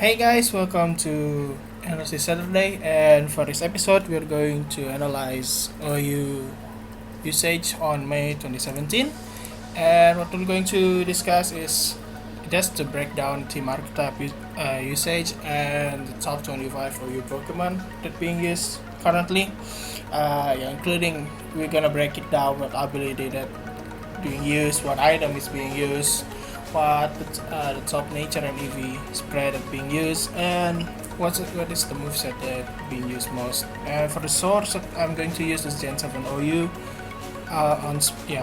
Hey guys, welcome to Analysis Saturday, and for this episode, we're going to analyze OU usage on May 2017. And what we're going to discuss is just to break down team archetype usage and the top 25 OU Pokemon that being used currently. Including we're gonna break it down what ability that being used, what item is being used, what the top nature and EV spread that being used, and what is the moveset that being used most. And for the source that I'm going to use is Gen 7 OU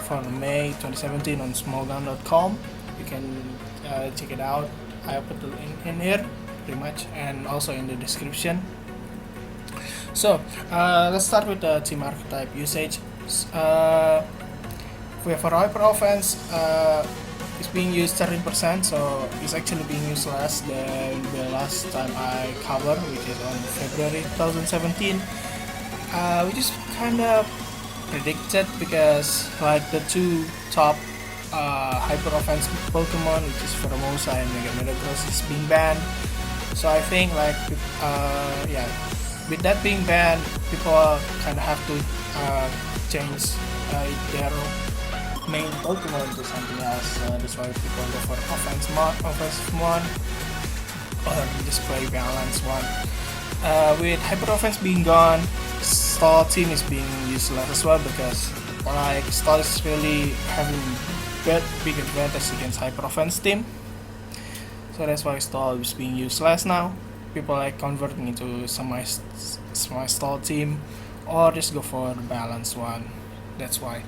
from May 2017 on smallgun.com. You can check it out. I put the link in here pretty much, and also in the description. So let's start with the team archetype usage. For hyper offense, it's being used 13%, so it's actually being used less than the last time I covered, which is on February 2017, which is kind of predicted because like the two top hyper offense Pokemon, which is Pheromosa and Metagross, is being banned. So I think with that being banned, people kind of have to change their main Pokemon to something else. That's why people go for offensive one, or just play balanced one. With hyper offense being gone, stall team is being used less as well because like stall is really having big advantage against hyper offense team. So that's why stall is being used less now. People like converting into semi stall team or just go for the balanced one. That's why.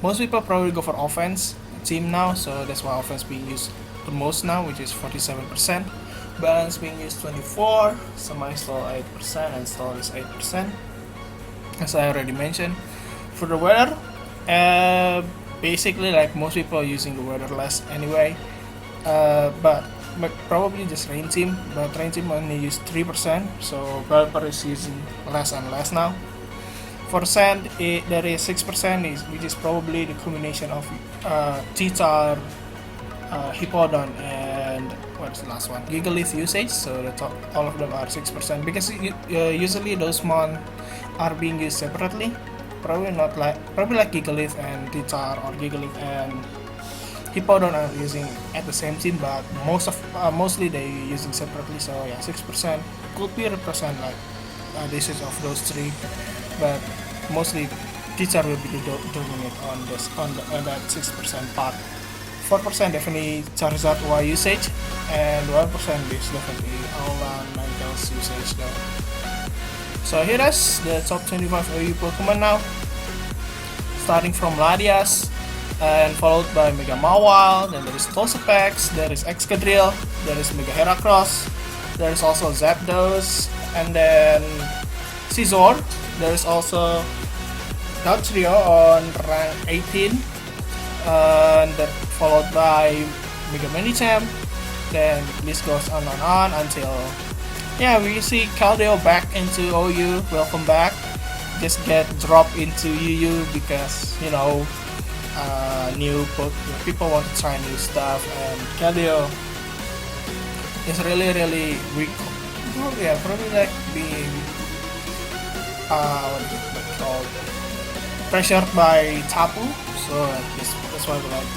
Most people probably go for offense team now, so that's why offense being used the most now, which is 47%. Balance being used 24%, semi-stall 8%, and stall is 8%. As I already mentioned. For the weather, basically like most people are using the weather less anyway, but probably just rain team, but rain team only use 3%, so Pelipper is using less and less now. For sand, there is 6%, which is probably the combination of Titar, Hippodon, and what's the last one? Gigalith usage. So the top, all of them are 6% because usually those mon are being used separately. Probably like Gigalith and Titar, or Gigalith and Hippodon are using at the same team, but mostly they using separately. So 6% could be represent like this is of those three, but mostly teacher will be dominant on that 6% part. 4% definitely Charizard Y usage, and 1% is definitely Aula Ninetales usage though. So here is the top 25 OU Pokemon now, starting from Latias, and followed by Mega Mawile, then there is Toxapex, there is Excadrill, there is Mega Heracross, there is also Zapdos, and then Scizor. There is also Dodrio on rank 18, and that followed by Mega Medicham. Then list goes on and on until we see Keldeo back into OU. Welcome back. Just get dropped into UU because new people want to try new stuff, and Keldeo is really weak. Probably like being pressured by Tapu, so that's why we're like,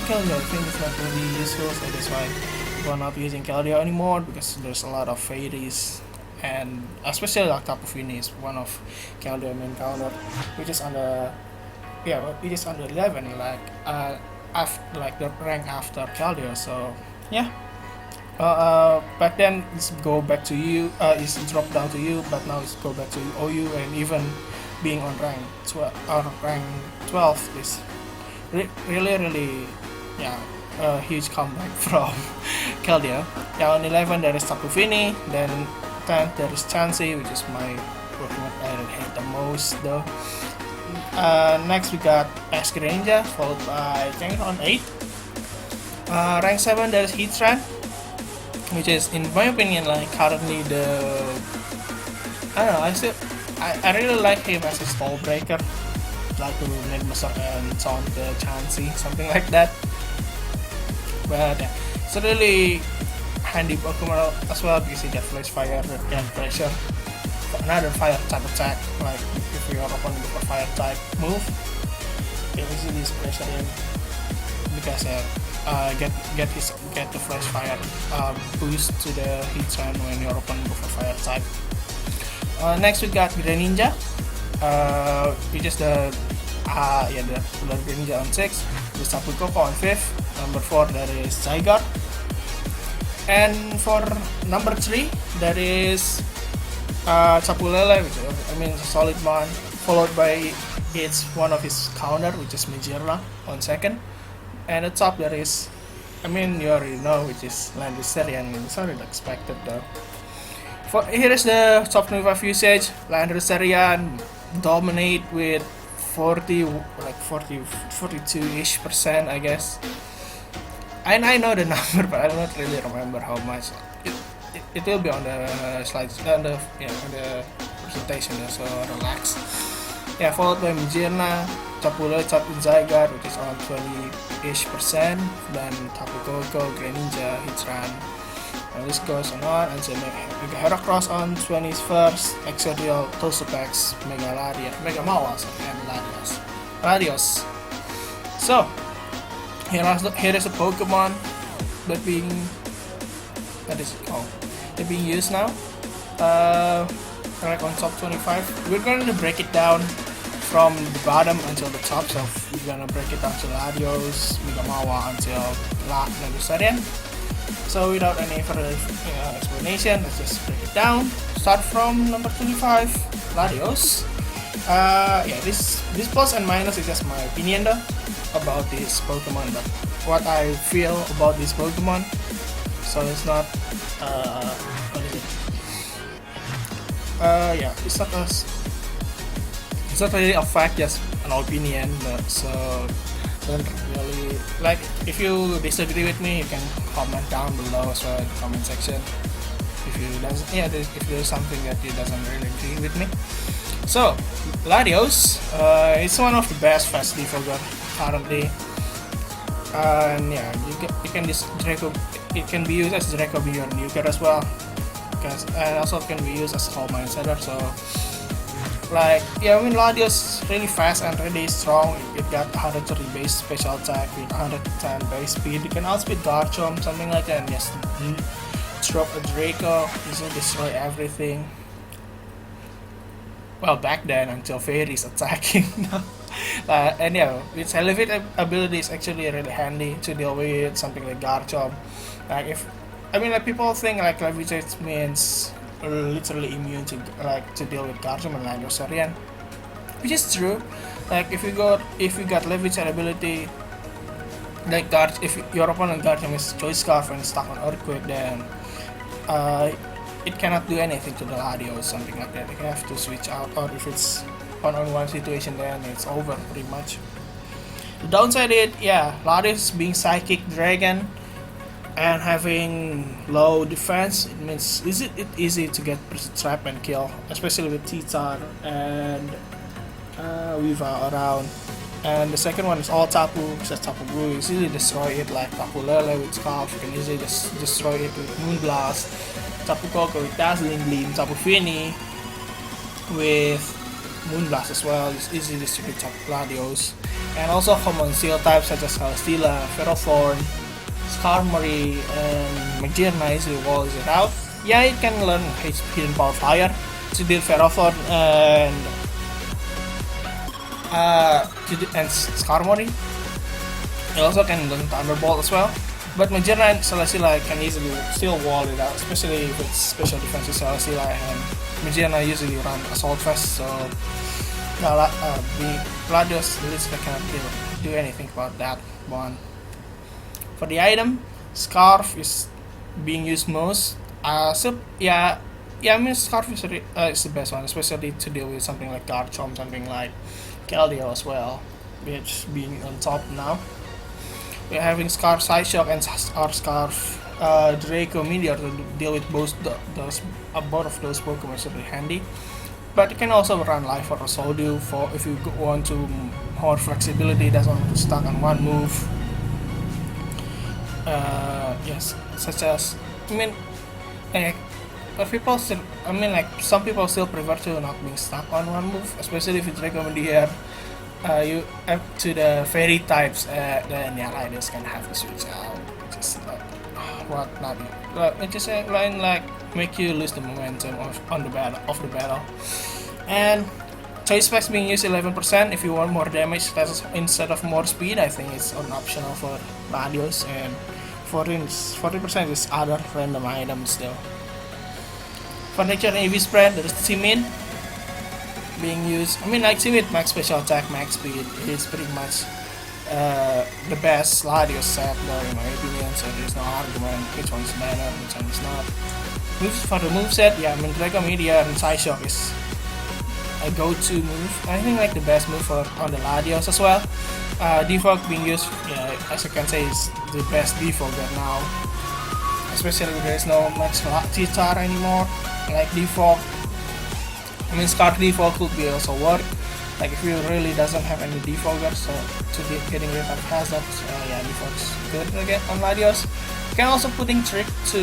Keldeo, I think it's not really useful, so that's why we're not using Keldeo anymore, because there's a lot of fairies, and especially like Tapu Fini is one of Keldeo main counter, which is under 11, like the rank after Keldeo. So back then it's go back to you, it's drop down to you, but now it's go back to OU, and even being on rank 12 is really a huge comeback from Keldeo. On 11 there is Tapu Fini, then 10th there is Chansey, which is my Pokemon I hate the most though. Next we got Escaranger, followed by Tank on 8. Rank 7 there is Heatran, which is, in my opinion, like currently I really like him as a stall breaker, like to Nedmaster and Taunt the Chansey, something like that. But it's a really handy Pokemon as well because you get Flash Fire that can pressure another fire type attack. Like if your opponent with a fire type move, you easily pressure him because get the Flash Fire boost to the hit chance when your opponent with a fire type. Next we got Greninja, which is the Greninja on 6, the Tapu Koko on 5th, number 4 that is Zygarde, and for number 3 that is Tapu Lele, which is a solid one, followed by one of his counter, which is Magearna on 2nd, and at top there is, you already know, which is Landorus. It's not really expected though. Here is the top 25 usage. Landorus dominate with 42-ish%, I guess. And I know the number, but I don't really remember how much. It will be on the slides, on the presentation, so relax. Followed by Magearna, Tapu Lele, Zygarde, which is on 20-ish%, then Tapu Koko, Greninja, Hitran. And this goes on until Mega Heracross on 21st, Exodial, Toxapex, Mega Mawile, and Latios. So, here is a Pokemon they're being used now. Like on top 25. We're going to break it down from the bottom until the top. So we're going to break it down to Latios, Mega Mawile until Landorus. So without any further explanation, let's just break it down. Start from number 25, Latios. This plus and minus is just my opinion though about this Pokemon, but what I feel about this Pokemon. So it's not what is it? It's not really a fact, just an opinion. So don't really like. If you disagree with me, you can comment down below as well in the comment section. If there's something that you doesn't really agree with me. So Latios, it's one of the best fast defogger currently, and you can just Draco. It can be used as Draco Beyond Nuker as well, and also it can be used as Calm Mind Setter. So Latios really fast and really strong. It got 130 base special attack with 110 base speed. You can outspeed Garchomp, something like that, and just drop a Draco, easily destroy everything. Well, back then until Fairy's attacking. Its Elevate ability is actually really handy to deal with something like Garchomp. People think like Levitate means literally immune to deal with Garchomp and Landorus, which is true. Like if you got Levitate ability, if your opponent Garchomp is Choice Scarf and stuck on Earthquake, then it cannot do anything to the Latios or something like that. You have to switch out, or if it's one-on-one situation, then it's over pretty much. The downside is, Latios being Psychic Dragon and having low defense, it means it's easy to get trap and kill, especially with Titar and Weavile around. And the second one is all Tapu, because Tapu Blue, you easily destroy it like Tapu Lele with Scarf, you can easily just destroy it with Moonblast, Tapu Koko with Dazzling Gleam, Tapu Fini with Moonblast as well, it's easy to distribute Latios. And also common Steel types such as Celesteela, Ferrothorn, Skarmory, and Magearna easily walls it out. It can learn Hidden Power Fire to deal Ferrothorn and Skarmory. It also can learn Thunderbolt as well. But Magearna and Celesteela can easily still wall it out, especially with special defense with Celesteela, and Magearna usually run Assault Vest, so the Latios literally cannot do anything about that one. For the item, Scarf is being used most. Scarf is the best one, especially to deal with something like Garchomp, something like Keldeo as well, which being on top now. We're having Scarf Psyshock and Scarf Draco Meteor to deal with both of those Pokemon is really handy. But you can also run Life or Soldew for if you want to more flexibility, doesn't want to stuck on one move. Such as I mean, like, but people still, I mean, like, some people still prefer to not being stuck on one move, especially if it's recommended you up to the fairy types, then yeah, like this can have to switch out, just what not, it just like make you lose the momentum of the battle. And choice specs being used 11%. If you want more damage instead of more speed, I think it's an optional for radios, and 40% is other random items though. For nature and EV spread, there's Simin being used. I mean, like Simin max special attack, max speed is pretty much the best radio set though, in my opinion, so there's no argument which one's better, which one is not. For the moveset, yeah, I mean, Dragon Meteor and Psyshock is a go-to move. I think like the best move on the Ladios as well. Defog being used, yeah, as you can say, is the best defogger now. Especially when there's no much T-Tar anymore. Like defog, I mean Scar defog could be also work. Like if you really doesn't have any defogger, so to be getting rid of hazards, yeah, defog's good again on Ladios. You can also putting trick to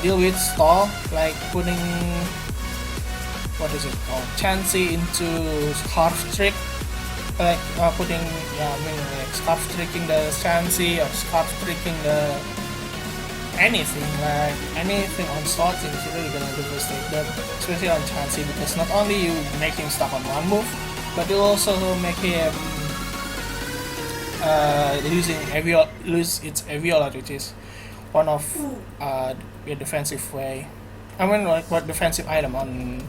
deal with stall, like putting, what is it called, Chansey into Scarf Trick, like putting, yeah, I mean like Scarf Tricking the Chansey or Scarf Tricking the anything on slots is really gonna devastate them, especially on Chansey, because not only you make him stuck on one move, but you also make him lose its Aviola, which is one of your defensive way. I mean like what defensive item on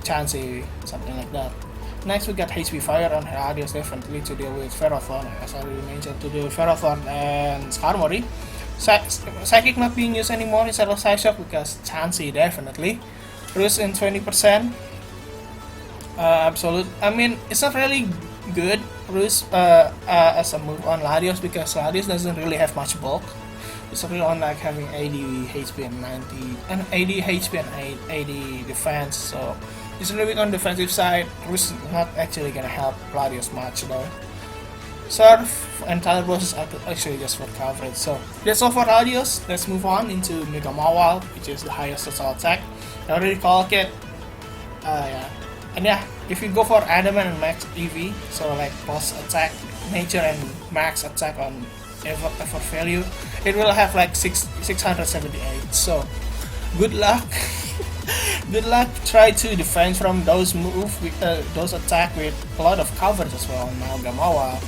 Chansey, something like that. Next we got HP Fire on Heradius, definitely to deal with Ferrothorn, as I already mentioned, to deal with Ferrothorn and Skarmory. Psychic not being used anymore instead of Psyshock because Chansey definitely. Roost in 20%. Absolute. I mean, it's not really good Roost as a move on Ladios because Ladios doesn't really have much bulk. It's really on like having 80 HP and 90 and 80 HP and 80 defense, so it's really weak on the defensive side. Roost is not actually gonna help Ladios much though. Surf and Talbot is actually just for coverage. So that's all for Ladios. Let's move on into Mega Mawile, which is the highest total attack. I already called it. Yeah. And yeah, if you go for Adamant and Max EV, so like plus attack, nature and max attack on effort value, it will have like 678. So good luck. Good luck. Try to defend from those moves with those attack with a lot of coverage as well on Mega Mawile.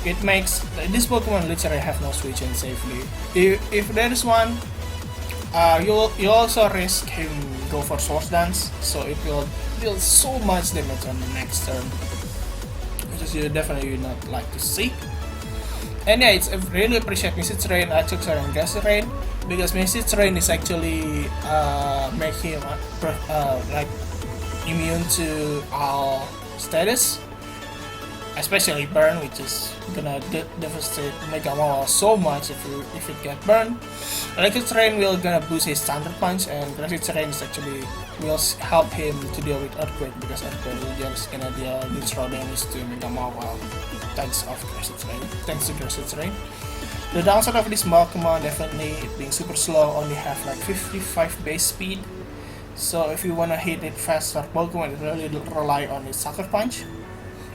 It makes this Pokemon literally have no switch in safely. If there is one, you also risk him go for Swords Dance, so it will deal so much damage on the next turn, which is you definitely not like to see. And yeah, it's really appreciate Message Rain, Electric Rain, and Gas Rain, because Message Rain is actually make him like immune to all status, especially burn, which is gonna devastate Mega Mawile so much if it get burned. Electric Rain will gonna boost his Thunder Punch, and Grassy Rain is actually will help him to deal with Earthquake, because Earthquake will just gonna deal neutral damage to Mega Mawile thanks to Grassy Rain. The downside of this Pokemon definitely being super slow, only have like 55 base speed. So if you wanna hit it faster Pokemon, it really rely on its Sucker Punch.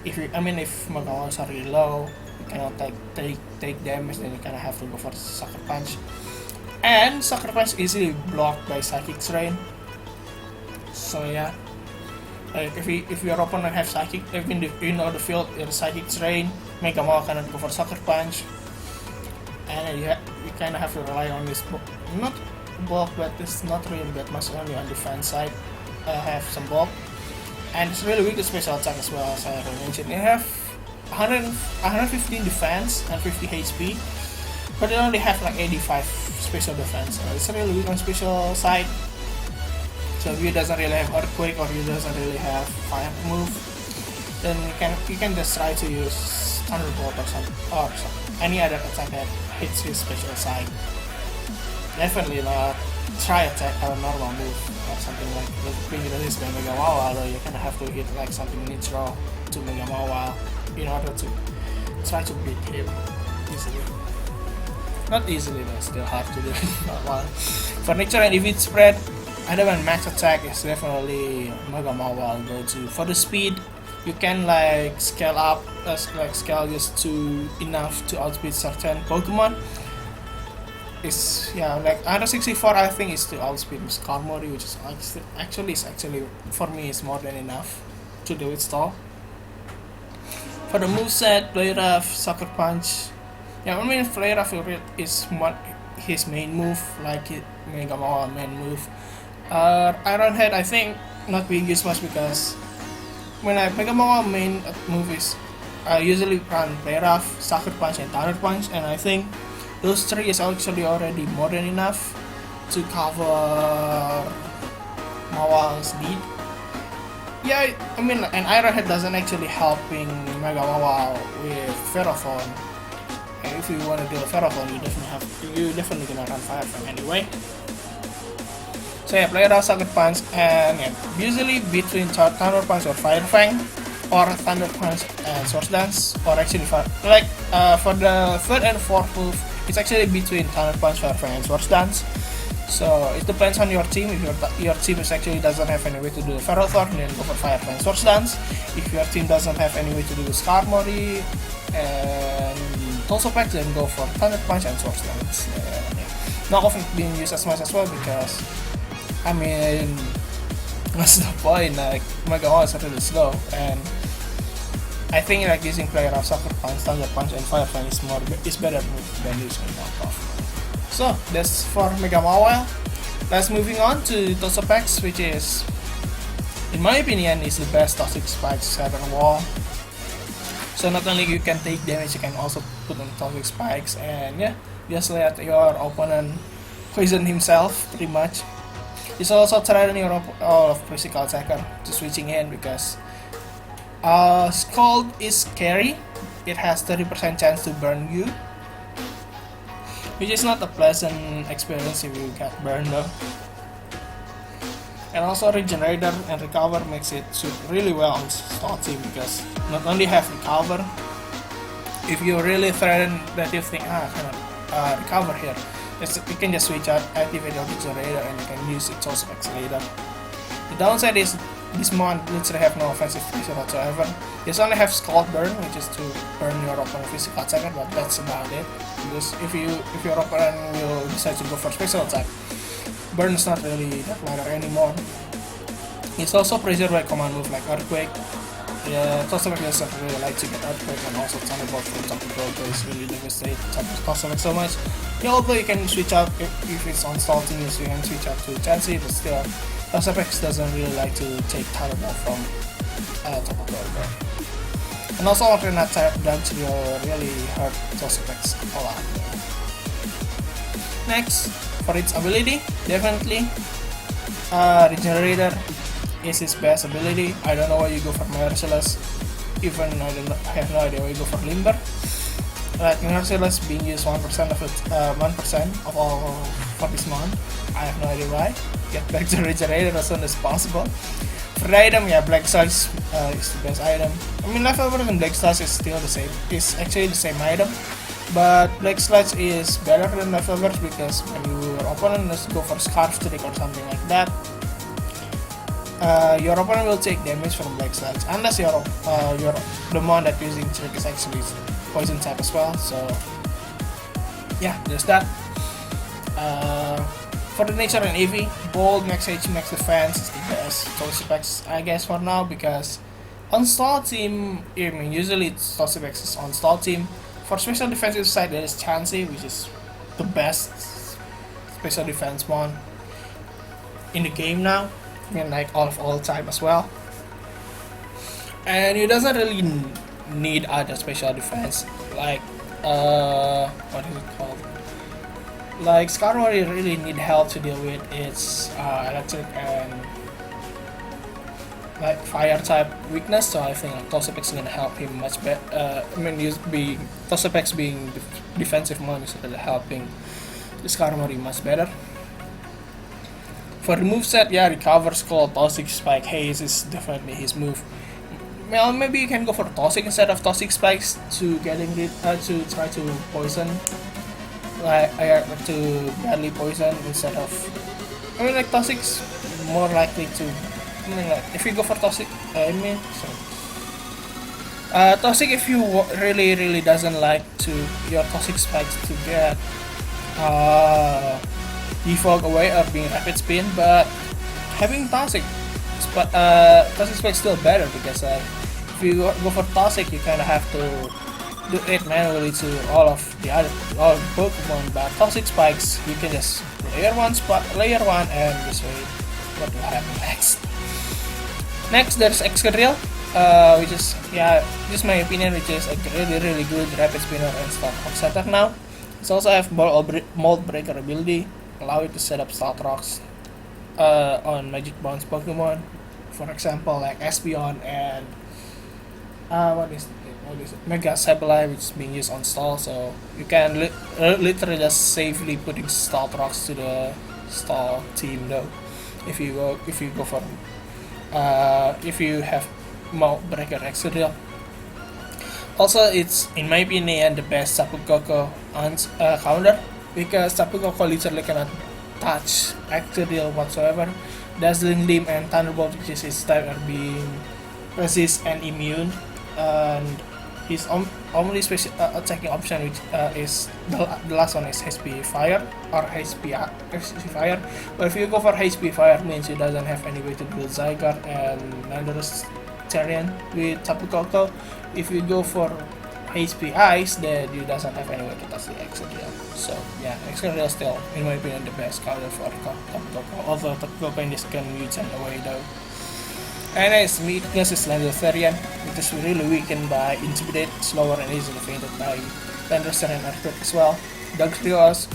If Mega Mawile are really low, you cannot take damage, then you kinda have to go for Sucker Punch. And Sucker Punch easily blocked by Psychic Rain. So yeah, like if your opponent have Psychic, even you know the field is Psychic Rain, Mega Mawile cannot go for Sucker Punch, and you kind of have to rely on this not bulk, but it's not really that much, only on defense side. Have some bulk, and it's really weak to special attack as well, as I already mentioned. You have 115 defense and 50 HP, but they only have like 85 special defense. So it's really weak on special side. So if you doesn't really have Earthquake, or you doesn't really have Fire move, then you can just try to use Thunderbolt or any other attack that hits his special side. Definitely not try attack or normal move or something like being released by Mega Mawile, though you kind of have to hit like something neutral to Mega Mawile in order to try to beat him easily. Not easily, but still hard to do it. Well, for nature and EV spread, Adamant max attack is definitely Mega Mawile go-to. For the speed, you can like scale up, scale just to enough to outspeed certain Pokemon. Is like 164 I think is to outspeed Skarmory, which is actually for me is more than enough to do it stall. For the moveset, Play Rough, Sucker Punch. Yeah, I mean Play Rough is his main move, like Mega Mawile main move. Iron Head I think not being used much because when I Mega Mawile main move is I usually run Play Rough, Sucker Punch, and Thunder Punch, and I think those three is actually already more than enough to cover Mawile's need. Yeah, I mean, and Iron Head doesn't actually helping Mega Mawile with Ferrothorn. And if you want to do a Ferrothorn, you definitely gonna run Fire Fang anyway. So yeah, Play Rough, Sucker Punch, and usually between Thunder Punch or Fire Fang, or Thunder Punch and Swords Dance, or actually for the third and fourth move, it's actually between Thunder Punch, Fire Fang, and Swords Dance. So it depends on your team. If your team actually doesn't have any way to do Ferrothorn, then go for Fire Fang, Swords Dance. If your team doesn't have any way to do Skarmory and Toxapex, then go for Thunder Punch and Swords Dance. Knockoff being used as much as well because, I mean, what's the point? Like Mega Mawile is really slow, and I think like using Play Rough, Sucker Punch, Thunder Punch, and Fire Fang is better than using Knockoff. So that's for Mega Mawile. Let's moving on to Toxapex, which is, in my opinion, is the best Toxic Spikes set on wall. So not only you can take damage, you can also put on Toxic Spikes, and yeah, just let your opponent poison himself pretty much. It's also threaten your physical attacker to switching in because Scald is scary. It has 30% chance to burn you, which is not a pleasant experience if you get burned though. And also Regenerator and Recover makes it suit really well on Stall team because not only have Recover, if you really threaten that you think I cannot recover here, you can just switch out, activate your Regenerator, and you can use it Toxapex later. The downside is this mon literally have no offensive pressure whatsoever. Just only have Scald Burn, which is to burn your opponent physical attacker, but that's about it. Because if your opponent will decide to go for special attack, burn is not really that matter anymore. It's also preserved by command move like Earthquake. Yeah, Toxapex doesn't really like to get Earthquake, and also Thunderbolt from top to go is really devastate Toxapex so much. Yeah, although you can switch out if it's on stall team, you can switch out to Chansey, but still, Toxapex doesn't really like to take Thunderbolt from top of the. And also alternate type dodge will really hurt Toxapex a lot. Next, for its ability, definitely Regenerator is his best ability. I don't know why you go for Merciless, even I have no idea why you go for Limber. Like Merciless being used 1% of it, 1% of all for this month. I have no idea why. Get back to Regenerator as soon as possible. For the item, yeah, Black Sludge is the best item. I mean, Leftover and Black Sludge is still the same. It's actually the same item, but Black Sludge is better than Leftovers because when your opponent does go for Scarf Trick or something like that, your opponent will take damage from Black Sludge unless the mon that using trick is actually poison type as well. So yeah, there's that. For the nature and EV, Bold, Max HP, Max Defense is the best Toxapex, I guess, for now, because on stall team, I mean, usually Toxapex is on stall team. For special defensive side, there is Chansey, which is the best special defense one in the game now. I mean, like all time as well. And it doesn't really need other special defense, like, what is it called? Like, Skarmory really need help to deal with its electric and like fire type weakness, so I think Toxapex is gonna help him much better. I mean, Toxapex being defensive mon is really helping the Skarmory much better. For the moveset, yeah, Recover, Skull, Toxic Spike, Haze is definitely his move. Well, maybe you can go for Toxic instead of Toxic Spikes to getting rid to try to poison like to badly poison instead of. I mean, like Toxic's more likely to. I mean, like if you go for Toxic, Toxic, if you really doesn't like to your Toxic spikes to get defog away or being rapid spin, but having Toxic spikes still better because if you go for Toxic, you kind of have to do it manually to all Pokemon, but Toxic spikes you can just layer one and just wait what will happen next. Next there's Excadrill, which is just my opinion, which is a really good rapid spinner and start rock setup now. It also have Mold Breaker ability, allow it to set up Start Rocks on Magic Bounce Pokemon, for example like Espeon and what is it? Mega Sableye, which is being used on stall, so you can literally just safely putting Start Rocks to the stall team though. If you go for if you have Mold Breaker Excadrill. Also, it's in my opinion the best Tapu Koko counter because Tapu Koko literally cannot touch Excadrill whatsoever. Dazzling Gleam and Thunderbolt, which is his type, are being resist and immune, and his only special attacking option, which is the last one, is HP Fire or HP Fire. But if you go for HP Fire, means he doesn't have any way to build Zygarde and Landorus Therian with Tapu Koko. If you go for HP Ice, then you doesn't have any way to touch the Excadrill. So yeah, Excadrill is still, in my opinion, the best counter for Tapu Koko. Although Tapu Koko in this can use send away though. And its weakness is Landorus Therian, which is really weakened by Intimidate, slower and easily fainted by Landorus Therian Earthquake as well. Dugtrios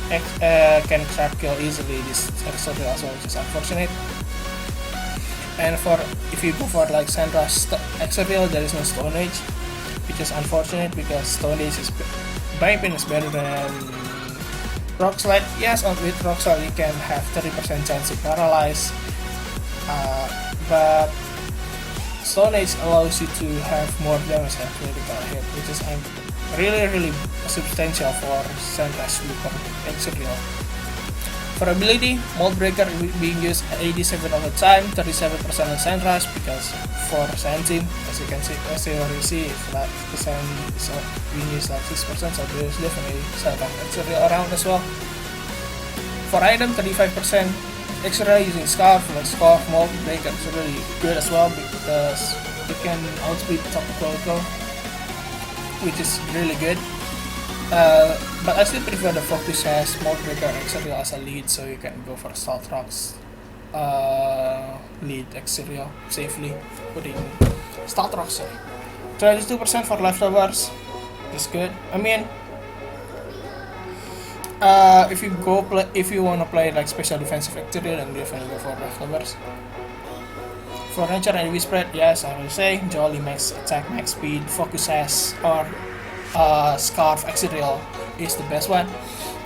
can trap kill easily this Excadrill as well, which is unfortunate. And if you go for like Sandra's Excadrill, there is no Stone Age, which is unfortunate because Stone Age is, my opinion, is better than Rock Slide. Yes, with Rock Slide you can have 30% chance to paralyze, but Stone Age allows you to have more damage and critical hit, which is really substantial for Sandra's Super Excadrill. For ability, Mold Breaker being used 87% of the time, 37% on Sandrush, because for Sand Team, as you already see, the Sand is being used like 6%, so there's definitely some Excadrill around as well. For item, 35%, Excadrill using Scarf, like Scarf, Mold Breaker is really good as well, because you can outspeed Tapu Koko, which is really good. But I still prefer the Focus as Mold Breaker Excadrill as a lead, so you can go for Start Rocks lead Excadrill safely, putting Start Rocks. 22% for leftovers is good. I mean, if you wanna play like special defensive Excadrill, then definitely go for leftovers. For nature and EV spread, yes, I will say Jolly max attack, max speed, Focus Sash, or Scarf Excadrill is the best one.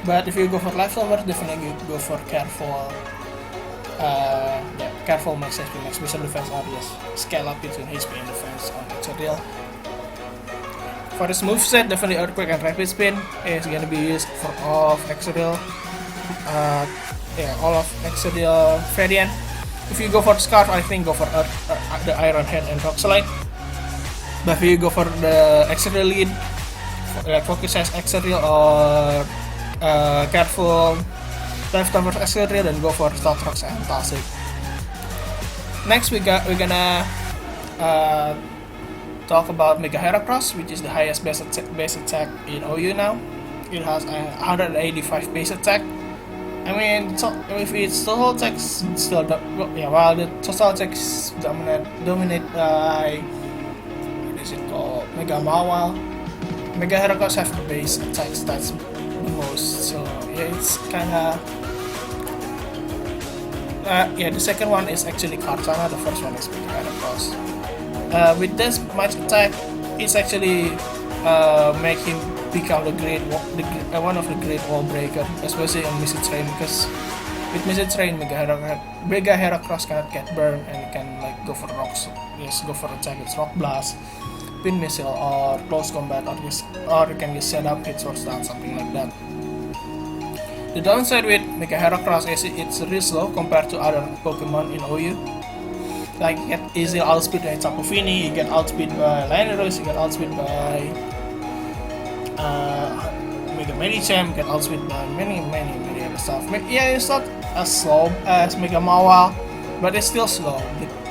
But if you go for leftover, definitely go for careful. Careful max HP, max special defense, or just scale up between HP and defense on Excadrill. For his moveset, definitely Earthquake and Rapid Spin is gonna be used for all of Excadrill. All of Excadrill variant. If you go for Scarf, I think go for the Iron Head and Rock Slide. But if you go for the Excadrill lead, like Focus as Excadrill or careful leftover Excadrill, then go for Start Rocks and Toxic. Next we're gonna talk about Mega Heracross, which is the highest base attack in OU now. It has 185 base attack. I mean, if its total attack still while the total attack is dominated by what is it called, Mega Mawile, Mega Heracross have the base attack stats the most, so yeah, it's kinda the second one is actually Kartana, the first one is Mega Heracross. With this much attack, it's actually make him become one of the great wall breaker, especially on Missile Train, because with Missile Train, Mega Heracross cannot get burned, and you can like go for rocks. Yes, go for attack with Rock Blast, Pin Missile, or close combat, or you can just set up hit source down, something like that. The downside with Mega Heracross is it's really slow compared to other Pokemon in OU. Like you get easy outspeed by Tapu Fini, you get outspeed by Landorus, you get outspeed by Mega Medicham, you get outspeed by many other stuff. Yeah, it's not as slow as Mega Mawile, but it's still slow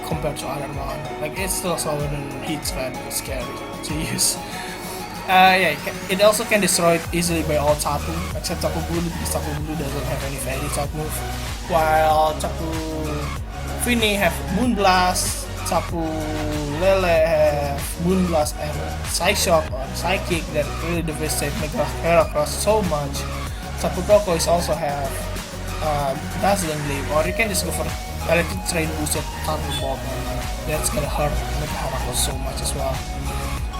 compared to other one. Like it's still slower than Heat Thread. It's scary to use. Yeah, it also can destroy it easily by all Tapu, except Tapu Bulu, because Tapu Bulu doesn't have any Fairy type move. While Tapu Fini have Moonblast, Tapu Lele have Moonblast and Psyshock or Psychic that really devastate Mega Heracross so much. Tapu Turquoise also have Dazzling Gleam, or you can just go for Electric Train boosted Tapu Bomb. That's gonna hurt Mega Heracross so much as well.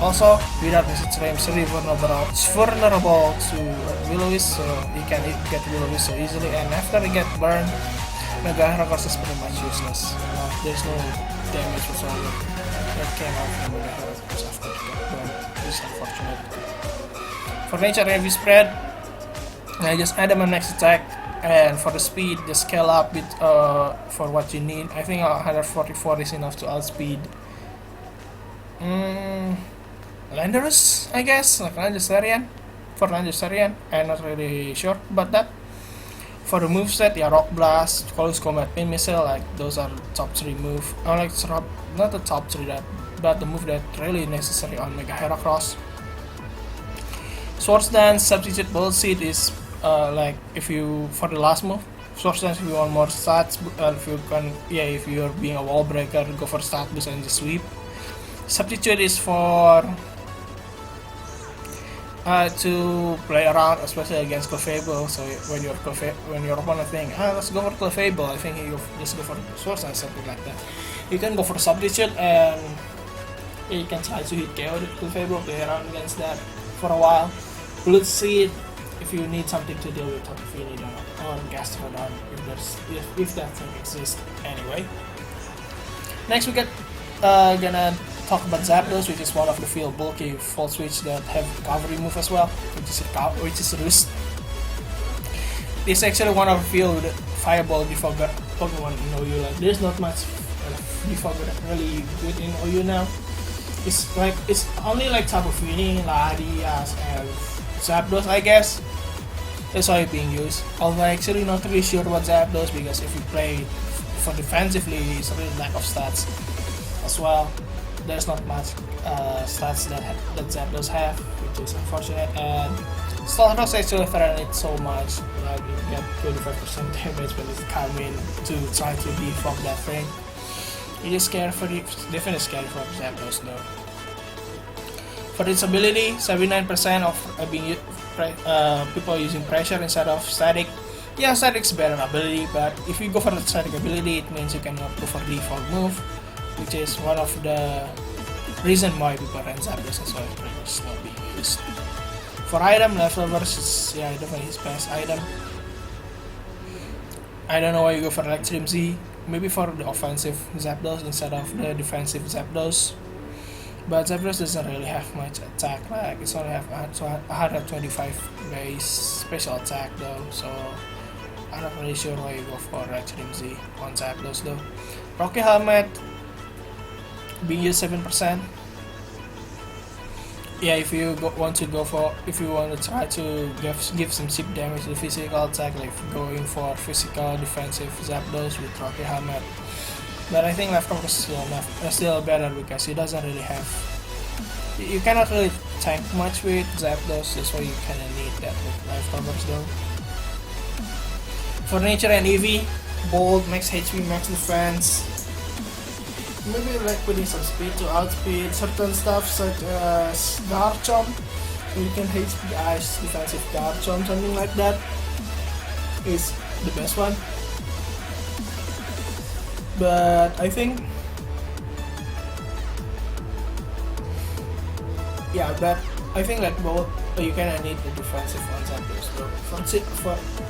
Also, without Message Ray, it's really vulnerable to Will-O-Wisp, so you can get Will-O-Wisp so easily, and after you get burned, Mega Heracross is pretty much useless. There's no damage whatsoever that came out from Mega Heracross after you get burned. It's unfortunate. For nature heavy spread, I just add them a next attack, and for the speed, just scale up with for what you need. I think 144 is enough to outspeed Landorus, I guess, like Landorus. For Landorus, I'm not really sure about that. For the moveset, yeah, Rock Blast, Close Combat, Pin Missile, like those are the top 3 move. Like not the top 3 but the move that really necessary on Mega Heracross. Swords Dance, Substitute Bullet Seed is like if you for the last move. Swords Dance if you want more stats, if you're being a wall breaker, go for stat boost and just sweep. Substitute is for to play around, especially against Clefable. So when your opponent think, let's go for Clefable, I think you just go for Swords and something like that. You can go for Substitute and you can try to hit KO with Clefable, play around against that for a while. Blood Seed if you need something to deal with Tapu Fini or Gastrodon if that thing exists anyway. Next we get gonna talk about Zapdos, which is one of the few bulky Volt Switch that have recovery move as well, which is Roost. This is actually one of the few Fireball defogger Pokemon in OU. Like, there's not much defogger really good in OU now. It's only like Tapu Fini, Larias, and Zapdos, I guess. That's why it's being used. Although I'm actually not really sure what Zapdos, because if you play for defensively, it's really lack of stats as well. There's not much stats that Zapdos have, which is unfortunate, and Stalados actually threaten it so much. Like you get 25% damage when it's coming to try to defog that thing. It is scary for definitely scary for Zapdos though. For its ability, 79% of people using pressure instead of static. Yeah, static's better ability, but if you go for the static ability, it means you cannot go for defog move, which is one of the reason why people run Zapdos as well. It's pretty much not being used. For item, Leftovers is definitely his best item. I don't know why you go for Electrum Z. Maybe for the offensive Zapdos instead of the defensive Zapdos. But Zapdos doesn't really have much attack. Like it's only have 125 base special attack though. So I'm not really sure why you go for Electrum Z on Zapdos though. Rocky Helmet being used 7%. Yeah, if you want to try to give some chip damage to physical attack, like going for physical defensive Zapdos with Rocky Helmet. But I think Leftovers is still better because he doesn't really have. You cannot really tank much with Zapdos, that's why you kinda need that with Leftovers though. For Nature and Eevee, Bold, max HP, max defense. Maybe like putting some speed to outspeed certain stuff such as Garchomp. So you can HP Ice defensive Garchomp, something like that is the best one. But I think like both you kinda need the defensive ones at those.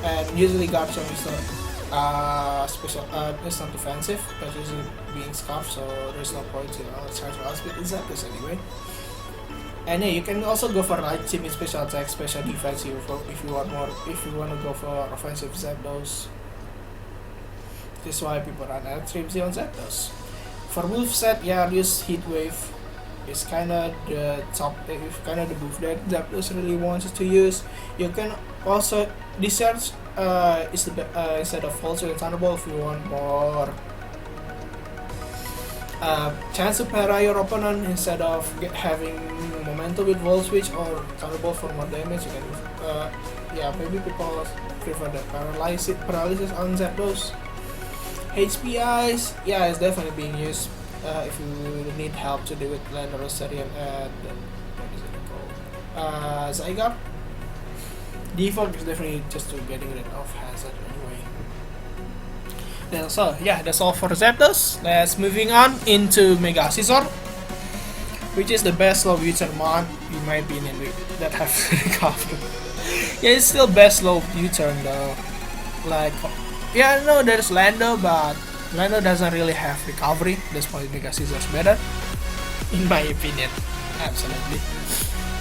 And usually Garchomp is it's not defensive, but usually being scarf, so there's no point to try to outspeed Zapdos anyway. And yeah, you can also go for light team special attack, special defense if you want more. If you want to go for offensive Zapdos, this is why people run Extreme Z on Zapdos. For moveset, yeah, use Heat Wave. It's kinda the move that Zapdos really wants to use. You can also discharge instead of Volt Switch and Thunderbolt if you want more chance to para your opponent instead of having momentum with Volt Switch or Thunderbolt for more damage. You can yeah, maybe people prefer the paralysis on Zapdos. HP Ice, yeah, it's definitely being used if you need help to deal with Landorosarian and what is it called? Zygarde. Default is definitely just to getting rid of Hazard anyway. Then, so yeah, that's all for Zapdos. Let's moving on into Mega Scizor, which is the best low user mod in my opinion that have recovered. Yeah, it's still best low U-turn though. Like, yeah, I know there's Lando, but Lando doesn't really have recovery. That's why Mega Scizor's better, in my opinion. Absolutely.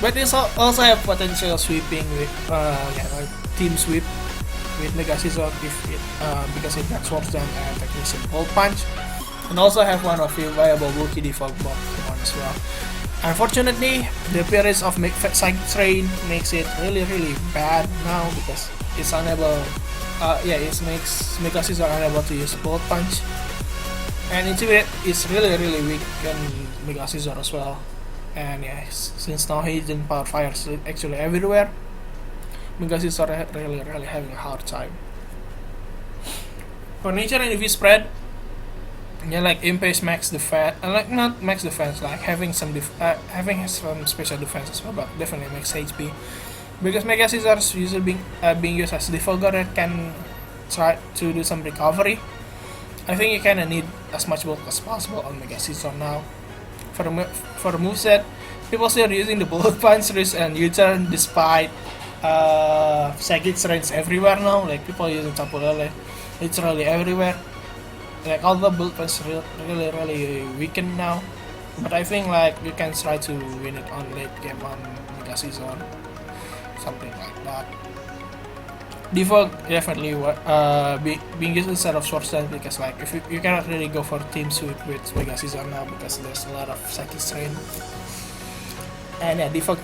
But it's also have potential sweeping with like team sweep with Mega Scizor because it got Swords Dance and Technician Volt Punch, and also have one of the viable bulky default block on as well. Unfortunately, the appearance of Psychic Train makes it really bad now because it's unable. It makes Mega Scizor unable to use Volt Punch, and Intimidate is really weak in Mega Scizor as well. And yeah, since now Hidden Power Fire is actually everywhere, Mega Scizor really having a hard time. For nature and EV spread, yeah, like Impace max defense, like not max defense, like having some special defense as well, but definitely max HP. Because Mega Scizor is usually being used as defogger that can try to do some recovery. I think you kinda need as much bulk as possible on Mega Scizor now. For the moveset, people still using the Bullet Punch, Wrist, and U-turn despite Psychic Range everywhere now. Like people using Tapu Lele literally everywhere. Like all the Bullet Punch really weakened now. But I think like you can try to win it on late game on Mega Scizor, something like that. Default definitely being used instead of Swords Dance because like if you cannot really go for team sweep with Mega Scizor now because there's a lot of Psychic Strain. And yeah, default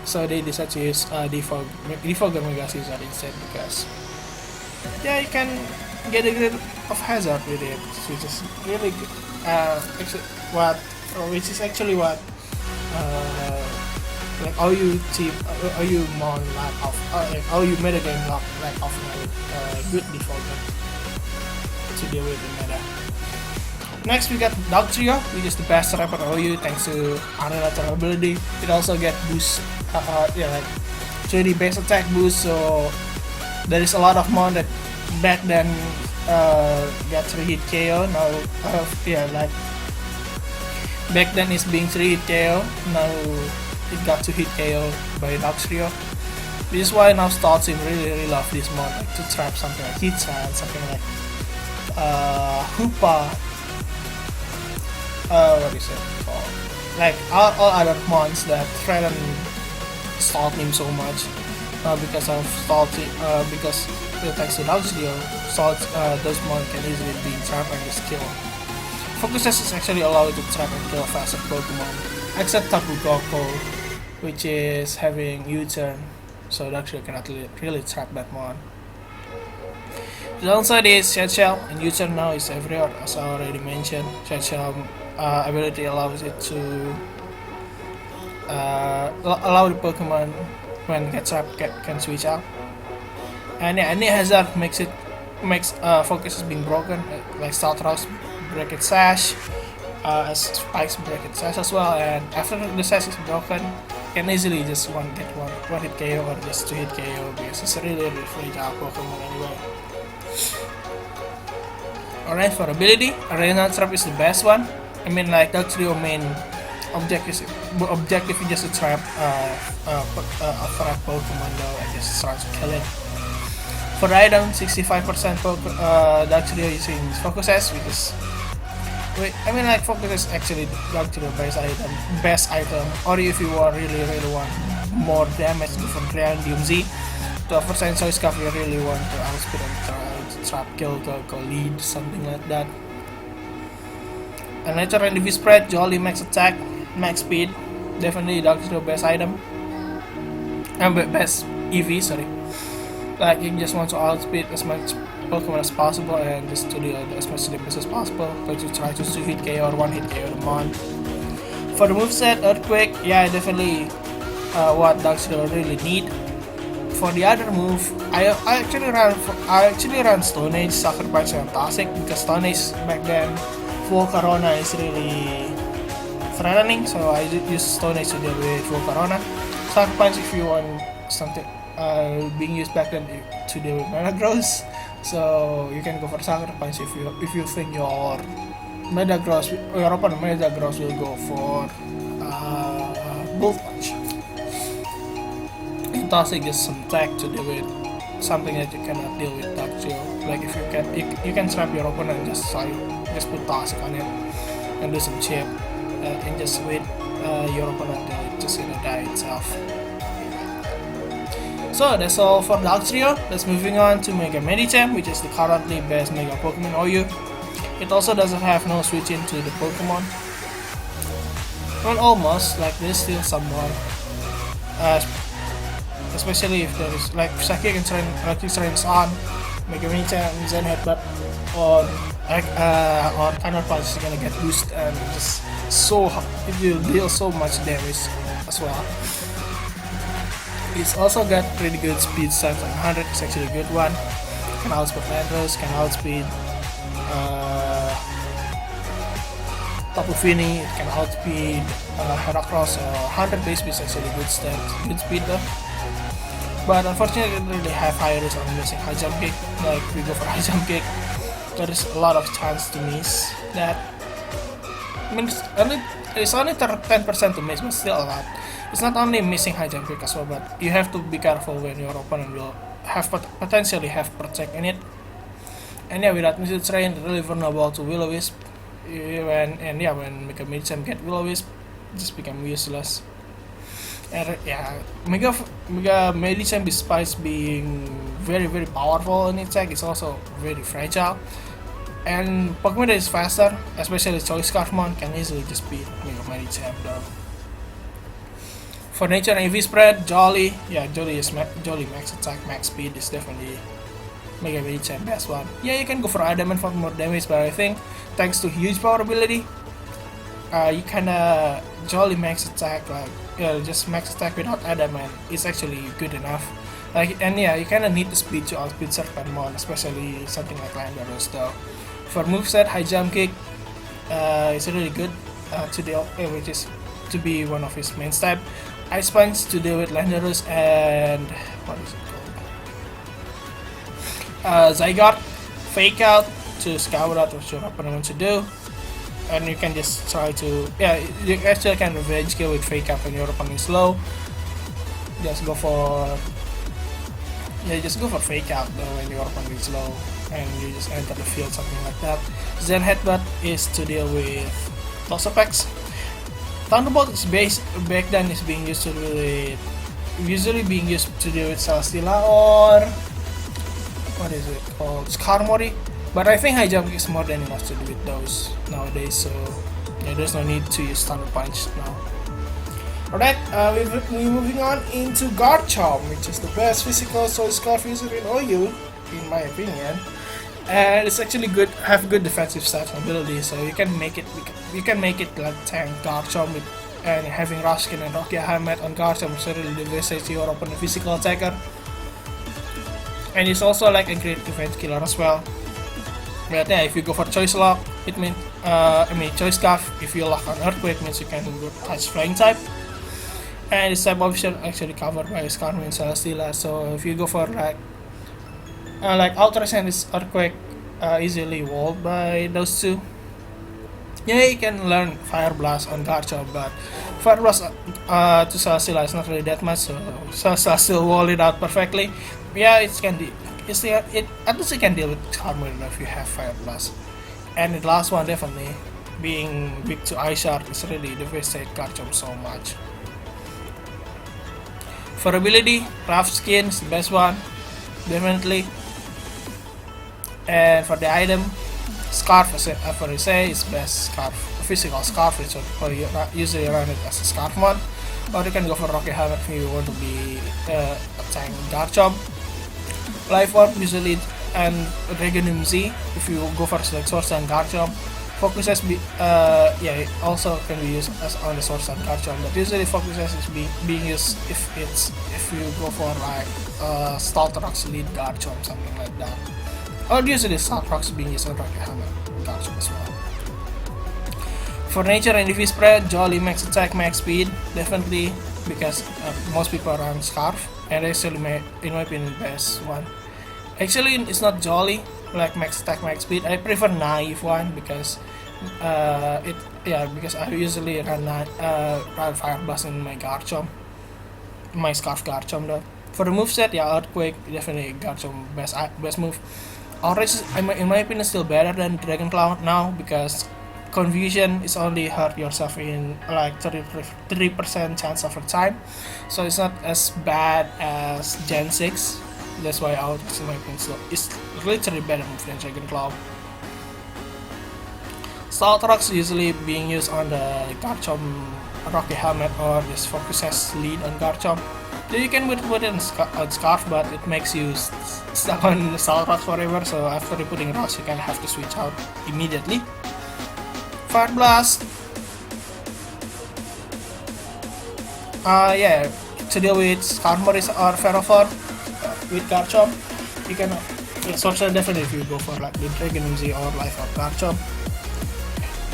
so they decided to use default or Mega Scizor instead because yeah, you can get rid of Hazard with it, which is really actually what like OU team, OU mon lack of OU metagame lack of good defaulter to deal with the meta. Next we got Dugtrio, which is the best rapper OU thanks to Untitled ability. It also get boost, like 3D base attack boost. So there is a lot of mon that back then got 3-hit KO. Now like back then it's being 3-hit KO. Now it got 2-hit KO by Dugtrio. This is why now Star Team really love this mod, like to trap something like Hitsan, something like Hoopa, what is it called? Like all other mods that threaten Star Team so much because of Star Team, because thanks to Dugtrio, those mods can easily be trapped and just kill. Focuses is actually allowed to trap and kill faster Pokemon, except Tapu Koko, which is having U-turn, so Dugtrio cannot really trap that mod. The downside is Shed Shell, and U-turn now is everywhere, as I already mentioned. Shed Shell ability allows it to allow the Pokemon when gets trapped can switch out. And yeah, any hazard makes focus being broken, like Startross break its sash, Spikes break its sash as well, and after the sash is broken, you can easily just one hit KO or just 2-hit KO because it's really fragile Pokemon anyway. Alright, for ability, Arena Trap is the best one. I mean, like Dugtrio main objective is just to trap a trap Pokemon though and just start to kill it. For the item, 65% Dugtrio using Focus S because wait, I mean like focus is actually Dark Trio best item, or if you want really want more damage from Triandium Z. To oversign Soy Scarf, you really want to outspeed and trap kill, go lead, something like that. And later in the spread, Jolly max attack, max speed, definitely Dark Trio best item. And best EV, sorry. Like you just want to outspeed as much Pokemon as possible and just to do as much damage as possible. But you try to 2-hit KO or 1-hit KO them on. For the moveset, Earthquake, yeah, definitely what Dark Trio really need. For the other move, I actually ran Stone Age, Sucker Punch, and Toxic because Stone Age back then full Corona is really threatening, so I use Stone Age to deal with full Corona. Sucker Punch if you want something being used back then to deal with Metagross, so you can go for Sucker Punch if you think your opponent Metagross will go for Bulk Punch. Toxic is some tech to deal with something that you cannot deal with Dark Trio. Like if you can trap your opponent and just put Toxic on it and do some chip and just wait your opponent to just die itself. So that's all for Dark Trio. Let's moving on to Mega Medicham, which is the currently best Mega Pokemon OU. It also doesn't have no switch into the Pokemon. Well, almost, like there's still someone. Especially if there is like Psychic and Strength on, Mega Medicham and Zen Headbutt on Counter Punch is gonna get boosted and just it will deal so much damage as well. It's also got pretty good speed stats, like 100 is actually a good one. Can outspeed Landros, can outspeed Tapu Fini, it can outspeed Heracross, 100 base speed is actually good good speed though. But unfortunately, it really have high risk on missing high jump kick. Like if we go for high jump kick, there is a lot of chance to miss that. I mean, it's only 10% to miss, but still a lot. It's not only missing high jump kick as well, but you have to be careful when your opponent will have potentially have protect in it. And yeah, without Missile Train, really vulnerable to Will-O-Wisp. When Mega Medicham get Will-O-Wisp, just become useless. And yeah, Mega Medicham, despite being very powerful in its attack, it's also very fragile. And Pokemon that is faster, especially Choice Scarfmon, can easily just beat Mega Medicham though. For Nature and EV spread, Jolly max attack, max speed is definitely Mega Medicham best one. Yeah, you can go for Adamant for more damage, but I think thanks to huge power ability, you kinda Jolly max attack, just max attack without Adamant is actually good enough. You kinda need the speed to outspeed Serpentmon, especially something like Landorus though. For moveset, High Jump Kick is really good to deal, which is to be one of his main type. Ice Punch to deal with Landorus and what is it called? Zygarde, Fake Out to scout out what your opponent wants to do. And you can just try to, you actually can revenge kill with Fake Out when your opponent is low. Just go for Fake Out though when your opponent is low, and you just enter the field, something like that. Zen Headbutt is to deal with Toxapex. Thunderbolt is back then is being used to deal with, usually being used to deal with Celesteela or what is it called, Skarmory. But I think High Jump is more than enough to do with those nowadays, so yeah, there's no need to use Thunder Punch now. Alright, we're moving on into Garchomp, which is the best physical Soul Scarf user in OU, in my opinion. And it's actually good, have good defensive stats and ability, so you can make it like tank Garchomp with, and having Raskin and Rocky Hamet on Garchomp is really devastates your opponent physical attacker. And it's also like a great defense killer as well. But yeah, if you go for Choice Lock, it means Choice Scarf, if you lock on Earthquake, means you can go touch Flying type. And this type option actually covered by Skarmory and Celesteela, so if you go for like Outrage and this Earthquake easily walled by those two. Yeah, you can learn Fire Blast on Garchomp, but Fire Blast to Celesteela is not really that much, so Celesteela still wall it out perfectly. Yeah, at least you can deal with Skarmory if you have Fire Blast. And the last one, definitely being weak to eye shard is really devastate Garchomp so much. For ability, Rough Skin is the best one, definitely. And for the item, Scarf, as I already say, is best scarf. Physical scarf, which you usually run it as a scarf one. Or you can go for Rocky Hammer if you want to be a tank Garchomp. Life Orb usually, and Reganum Z if you go for like Swords and Garchomp. Focuses it also can be used as on the Swords and Garchomp, but usually Focuses is being used if you go for like Staltrox lead Garchomp, something like that. Or usually Staltrox being used on Rocky Hammer Garchomp as well. For nature and defense spread, Jolly max attack, max speed, definitely, because most people run Scarf, and actually, in my opinion, best one. Actually, it's not Jolly, like max attack, max speed. I prefer Naive one because because I usually run Fire Blast in my Garchomp, my Scarf Garchomp though. For the moveset, Earthquake, definitely Garchomp best move. Outrage, in my opinion, still better than Dragon Claw now because Confusion is only hurt yourself in like 33% chance of a time, so it's not as bad as Gen 6. That's why Outrage in my opinion is literally better than Dragon Claw. Staltrox usually being used on the Garchomp Rocky Helmet or this Focuses lead on Garchomp. Then you can put it on Scarf, but it makes you stuck on the Staltrox forever, so after putting Rocks you kind of have to switch out immediately. Fire Blast. To deal with Skarmory or Ferrofor with Garchomp, you can Sorcerer definitely if you go for like the Dragon MZ or Life of Garchomp.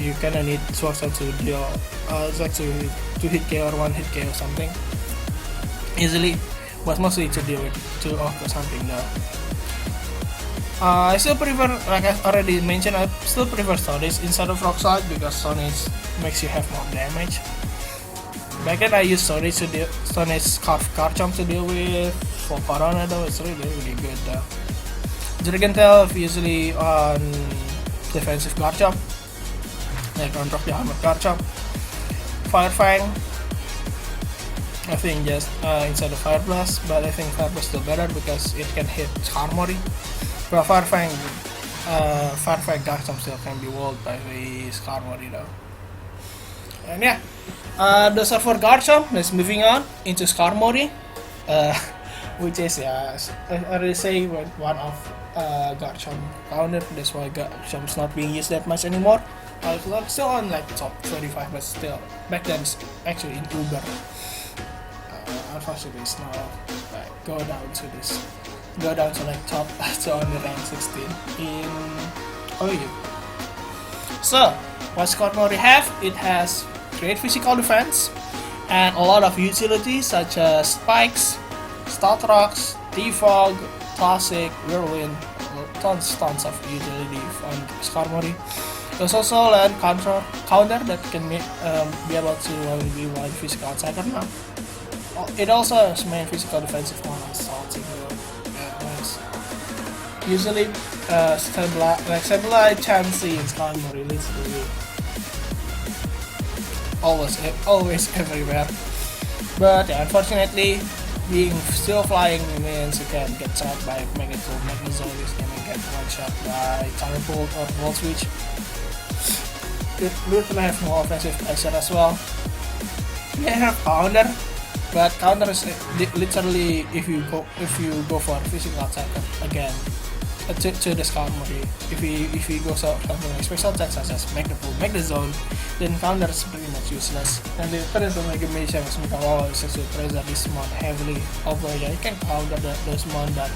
You kinda need Sorcerer to deal to hit KO or one hit KO or something easily, but mostly to deal with 2 off or something though. I still prefer, like I already mentioned, I still prefer Stonish instead of Rock Slide because Stonish makes you have more damage. Back then I used Stonish Scarf Garchomp to deal with for Corona though, it's really good though. Dragon Tail usually on defensive Garchomp, like on Rocky Hammer Garchomp. Fire Fang, I think just instead of Fire Blast, but I think Fire Blast is still better because it can hit Skarmory. But Fire Fang Garchomp still can be walled by the Skarmory though. And those are for Garchomp. Let's moving on into Skarmory, which is I already say one of Garchomp counter. That's why Garchomp's not being used that much anymore. Still on like top 25, but still back then it's actually in Uber. Unfortunately, it's now like go down to like top to only rank 16 in OU. So what Skarmory have? It has great physical defense and a lot of utilities such as Spikes, Staltrox, T-Fog, Toxic, Whirlwind, tons of utility on Skarmory. There's also land counter that can be able to be one physical attacker now. It also has main physical defensive one on Salting. Usually, Stabilize Chansey in Skarmory literally always everywhere. But unfortunately, being still flying means you can get shot by Megazord, you can get one shot by Thunderbolt or Volt Switch. It literally have no offensive pressure as well. They have counter, but counter is literally if you go for a physical attacker again to the Skarmory. If you go for something like special attack such as Megazord, then counter is pretty much useless. And the present Mega Mage as Mikawa is to pressure this mon heavily over. You can counter those mon, but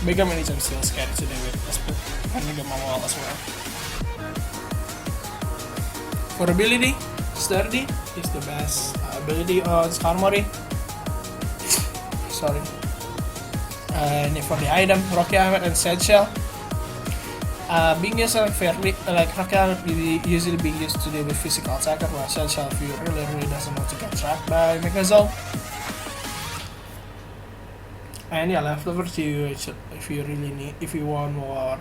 Mega Mage is still scary to deal with, and Mega Mawal as well. For ability, Sturdy is the best ability on Skarmory. Sorry. And for the item, Rocky Hammer and Sand Shell. Being used fairly, like Rocky Hammer usually being used to deal with physical attacker, while Sand Shell if you really doesn't want to get trapped by Megazord. And left over to you if you want more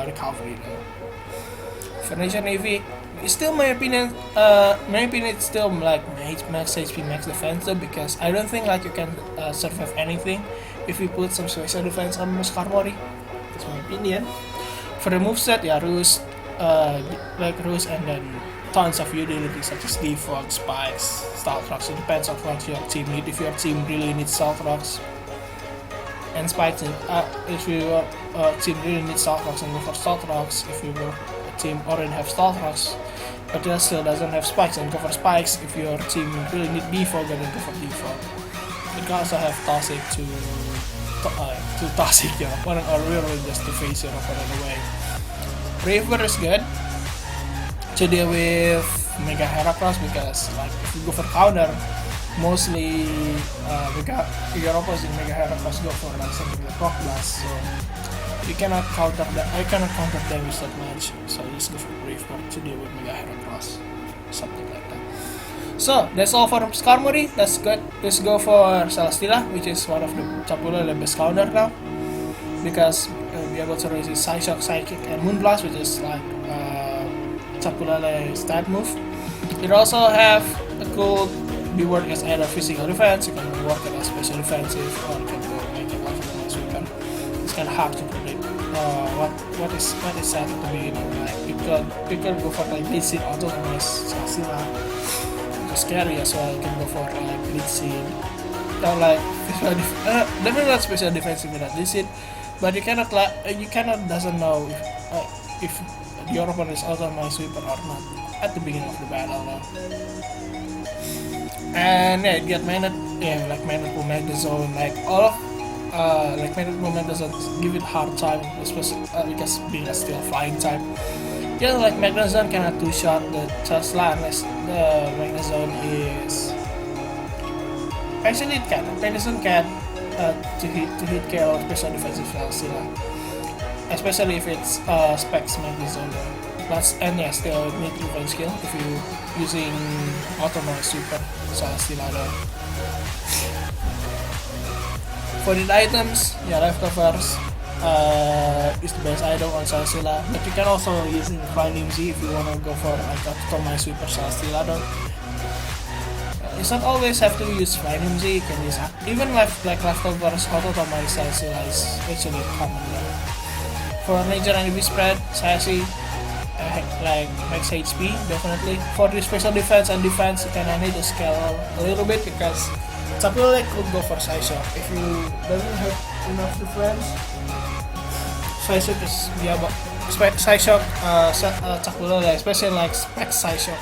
recovery though. For Nature Navy, it's still my opinion. It's still like max HP, max defense though, because I don't think like you can survive anything if you put some special defense on Muscarmory. That's my opinion. For the moveset, yeah, Roost, like Roost, and then tons of utilities such as Defog, Spikes, Stealth Rocks. It depends on what your team needs. If your team really needs Stealth Rocks and Spikes, if your team really needs Stealth Rocks, then go for Stealth Rocks. If your team already have Stealth Rocks but it still doesn't have Spikes, then go for Spikes. If your team really need Defog, then go for Defog. You can also have Toxic to Toxic your opponent, or really just to face your opponent away. Braver is good to deal with Mega Heracross, because like if you go for counter, mostly your opposing Mega Heracross go for like something like Rock Blast, so you cannot counter that. I cannot counter damage that much, so I just go for Braver to deal with Mega Heracross, something like that. So that's all for Skarmory. That's good. Let's go for Celesteela, which is one of the Chapulele best counter now, because be able to raise his Psyshock, Psychic, and Moonblast, which is like Chapulele stat move. It also have a cool be work as either physical defense. You can work it as special defensive, or you can go make it as weapon. It's kind of hard to predict what is set at the beginning. Like you could go for like Bleed Seed, Auto Celesteela. Scary as well. You can go for like Bleed Seed, like definitely not special defensive with that Bleed Seed, but you cannot doesn't know if your opponent is auto my sweeper or not at the beginning of the battle though. And yeah, get Magnet, like Magnet Boom, Magnet Zone, like all of like Magnet Boom, Magnet Zone give it hard time, especially because being a still flying type. Yeah, like Magnet Zone cannot two-shot the Tesla unless the Magnet Zone is... Actually it can. Magnet Zone can to hit KO special defensive Celesteela. Especially if it's Specs Magnet Zone. And yeah, still need revenge skill if you using Automatic Super Celesteela though. For the items, yeah, Leftovers is the best item on Celesteela, but you can also use Flying Z if you wanna go for like Automatic Super Celesteela though. It's not always have to use Flying Z, you can use even Leftovers Automatic Celesteela is actually common though. For Nature and EV spread, Sassy, like max HP definitely. For the special defense and defense, you kinda need to scale a little bit because Chapulele could go for Psyshock. If you doesn't have enough defense, Psyshock is Psyshock Chapulele, especially like Spec Psyshock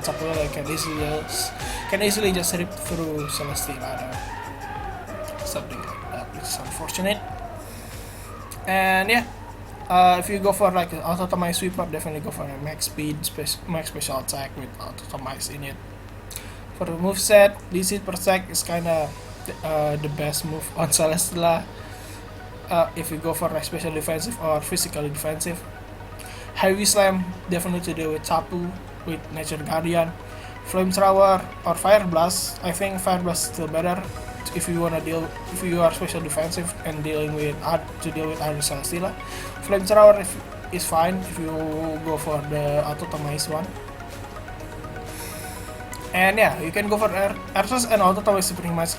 Chapulele can easily just rip through Celesteela. Something like that, which is unfortunate. And yeah. If you go for like an automatic sweeper, definitely go for a max speed, max special attack with automatic in it. For the moveset, DC Protect is kinda the best move on Celesteela. If you go for like special defensive or physically defensive. Heavy Slam, definitely to deal with Tapu, with Nature Guardian. Flamethrower or Fire Blast, I think Fire Blast is still better if you are special defensive and dealing with other Celesteela. Flamethrower is fine if you go for the auto-tomized one. And yeah, you can go for Airslash and auto-tomized pretty much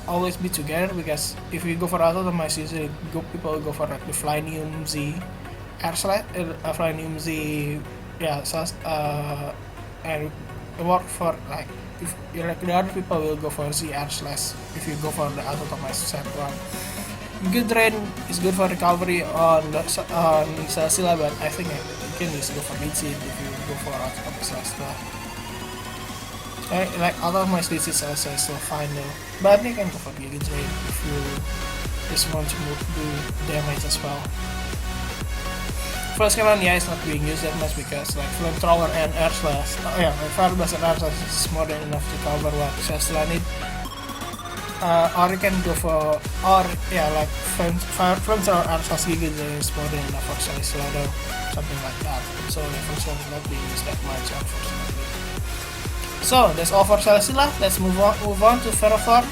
always be together, because if you go for auto-tomized, usually people go for like the Flynium Z Airslash, Flynium Z, and work for like if like the other people will go for Z Airslash if you go for the auto-tomized set one. Good Drain is good for recovery on Celesteela, but I think you can just go for Lead Seed if you go for auto-tomized Celesteela. Like auto-tomized Lead Seed Celesteela is still fine though, but you can go for Giga Drain if you just want to do damage as well. First Cannon, yeah, it's not being used that much because like Flamethrower and Airslash, Fire Blast and Airslash is more than enough to cover what Celesteela need. Or you can go for, like Flamethrower, Airslash, Giga Drain is more than enough for Celesteela though, something like that. So the first one is not being used that much, unfortunately. So that's all for Celesteela. Let's move on to Ferrothorn.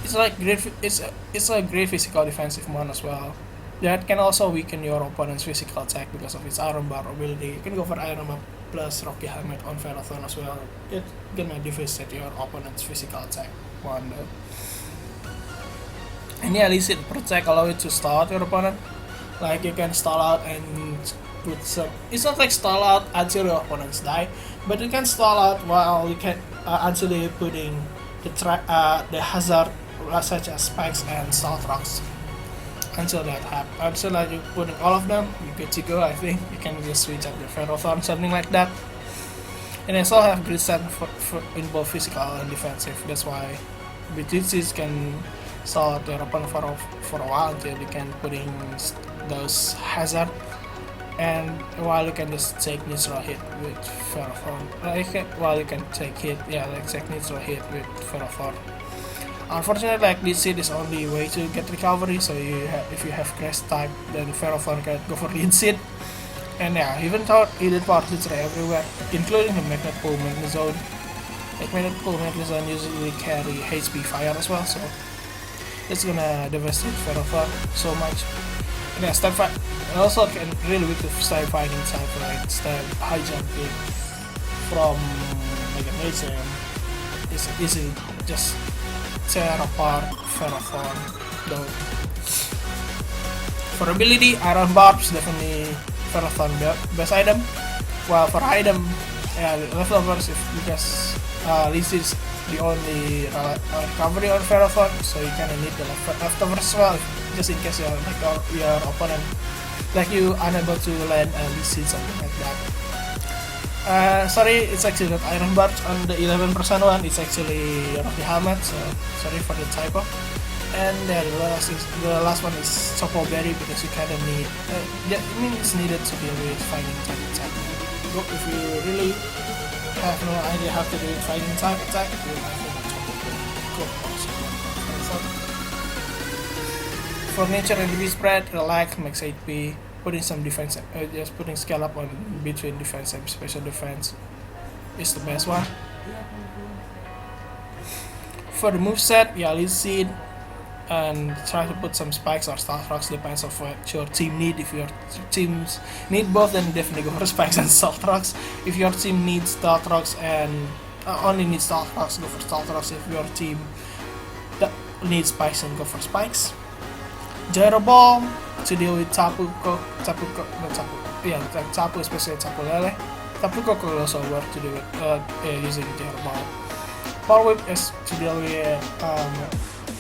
It's like great. It's a great physical defensive one as well. That can also weaken your opponent's physical attack because of its Iron Bar ability. You can go for Iron Bar plus Rocky Helmet on Velathon as well. It's gonna devastate your opponent's physical attack. One though. And yeah, at least it protect, allow it to stall out your opponent. Like you can stall out and put some. It's not like stall out until your opponents die, but you can stall out while you can until you're putting the hazard such as spikes and salt rocks. Until that happens, until like you're putting all of them, you're good to go. I think you can just switch up your Velathon, something like that. And I still have grid set for in both physical and defensive. That's why BTCs can stall out their opponent for a while until you can put in those hazard, and while you can just take neutral hit with Velathon. While you can take hit, take neutral hit with Velathon. Unfortunately, like this seed is only way to get recovery, so if you have Grass type, then Velathon can go for lead seed. And yeah, even though hidden power seeds are everywhere, including the Magnet Pool Magnet Zone. Like Magnet Pool Magnet Zone usually carry HP fire as well, so it's gonna devastate Velathon so much. And yeah, step fight also can really weak with style fighting type, like style high jumping from Mega Mage, is easily just tear apart Velathon though. For ability, Iron Barbs definitely Velathon best item. While for item, leftovers because this is the only recovery on Velathon, so you kinda need the leftovers as well, just in case your opponent you unable to land a Lee something like that. Sorry, it's actually not Iron Barbs on the 11% one, it's actually Rocky Helmet, so sorry for the typo. And the last one is Choco Berry because you kinda need, it's needed to deal with fighting type attack. If you really have no idea how to do it fighting type attack, you have to for nature and DB spread, relax, max HP, putting some defense, just putting scale up on between defense and special defense is the best one. For the moveset, lead seed, and try to put some spikes or salt rocks, depends on what your team need. If your teams need both, then definitely go for spikes and salt rocks. If your team needs salt rocks and only needs salt rocks, go for salt rocks. If your team needs spikes, then go for spikes. Gyro Ball to deal with Tapu, especially Tapu Lele. Tapu could also work to do it using Gyro Ball. Power Whip is to deal with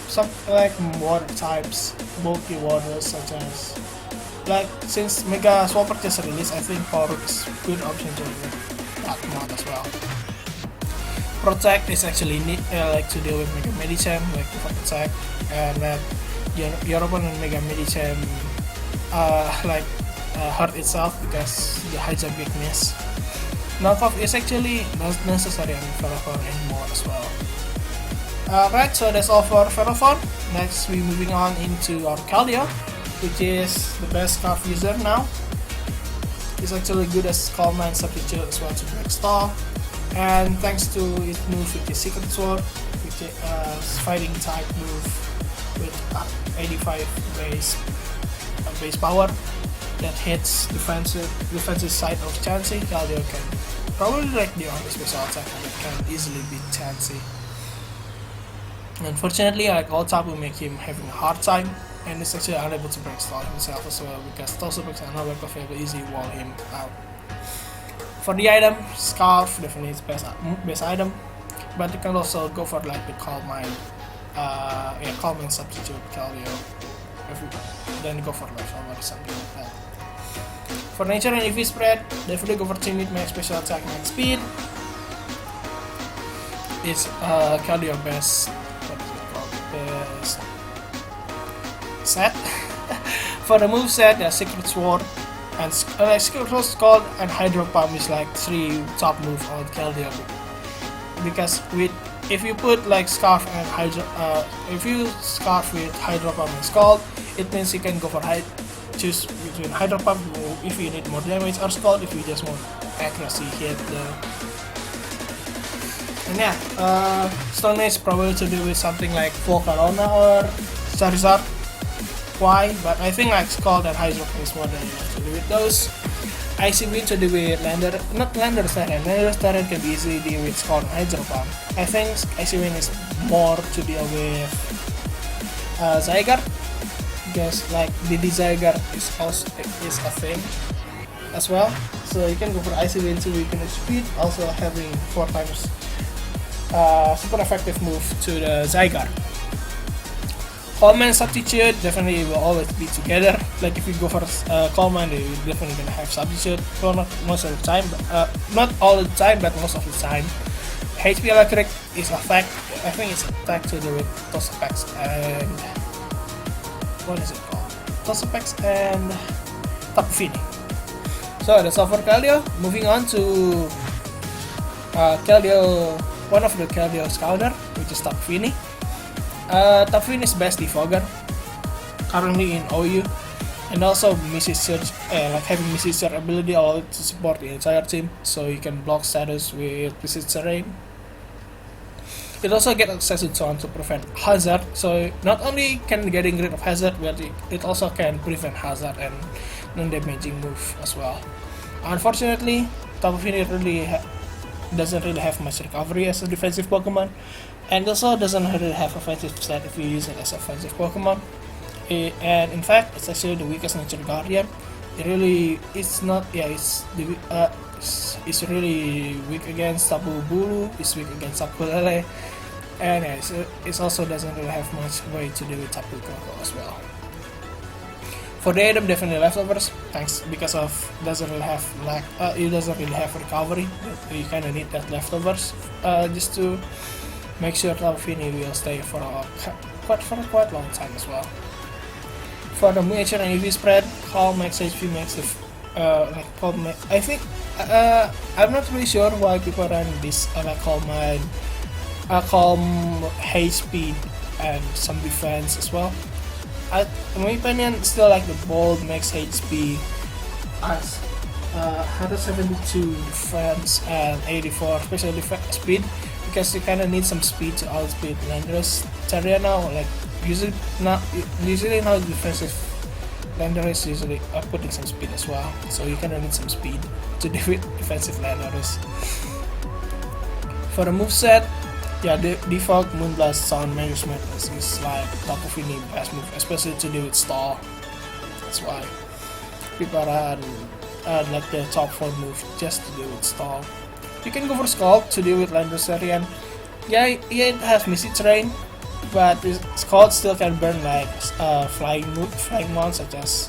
some like water types, bulky waters such as since Mega Swampert just released, I think Power Whip is a good option to that mod as well. Protect is actually to deal with Mega Medicham, like for attack, and your opponent Mega Medicham hurt itself because the hijack weakness. Knockoff is actually not necessary on Velathon anymore as well. Right, so that's all for Velathon. Next, we're moving on into our Keldeo, which is the best Scarf user now. It's actually good as Calm Mind substitute as well to break stall. And thanks to its move with the Secret Sword, which is fighting type move with 85 base power that hits defensive side of Chansey, Keldeo can probably the only special attack that can easily beat Chansey. Unfortunately, all type will make him having a hard time, and is actually unable to break stall himself as well because Tosu breaks and another will easily wall him out. For the item, Scarf definitely is best item, but you can also go for the Calm Mind, Calm Mind substitute Keldeo. Then go for leftover or something like that. For nature and EV spread, definitely go for Timid Max special attack max speed. It's Keldeo best. Best set. For the move set, there's Secret Sword and Secret Sword and Hydro Pump is 3 top move on Keldeo. Because if you put Scarf and if you Scarf with Hydro Pump and Scald, it means you can go for choose between Hydro Pump if you need more damage, or Scald if you just want accuracy hit. And yeah, Stone Age probably to do with something like Volcarona or Charizard. why, but I think like Scald and Hydro is more than enough to do with those. ICB to do with not Lander Starion. Lander Starion can be easily deal with Scald and Hydro Pump. I think ICB is more to deal with Zygarde, because like the Zygarde is also is a thing as well. So you can go for ICB to weaken its speed, also having 4 times super effective move to the Zygarde. Coleman Substitute definitely will always be together. Like if you go for Coleman, you're definitely gonna have Substitute. Well, not most of the time, not all the time, but most of the time. HP Electric is attack. I think it's attack to do with Toxapex and what is it called? Toxapex and Tapu Fini. So that's all for Keldeo. Moving on to Keldeo, one of the Keldeo's counter, which is Tapu Fini. Tapu Fini is best defogger, currently in OU, and also Missile Surge, like having Missile Surge ability all to support the entire team, so you can block status with Missile Terrain. It also gets access to Taunt to prevent Hazard, so not only can getting rid of Hazard, but it also can prevent Hazard and non-damaging move as well. Unfortunately, Tapu Fini doesn't really have much recovery as a defensive Pokemon, and also doesn't really have offensive stat if you use it as offensive Pokemon. And in fact, it's actually the weakest Nature Guardian. It's really weak against Tapu Bulu. It's weak against Tapu Lele, and yeah, it also doesn't really have much way to do with Tapu Koko as well. For the item, definitely leftovers, thanks because of it doesn't really have recovery. You kind of need that leftovers just to make sure Tapu Fini will stay for a quite long time as well. For the miniature and UV spread, Calm Max HP makes the I think I'm not really sure why people run this Calm HP and some defense as well. In my opinion, still like the Bold Max HP as 172 defense and 84 special defense speed, because you kind of need some speed to outspeed Landorus. Tariana, like usually now defensive Landorus usually are putting some speed as well, so you kind of need some speed to defeat defensive Landorus. For the moveset, yeah, the default Moonblast Sound Management is like Tapu Fini best move, especially to do with stall. That's why people run like the top 4 move just to do with stall. You can go for Scald to deal with Landorus. Yeah, it has Missile Terrain, but Scald still can burn like flying ones such as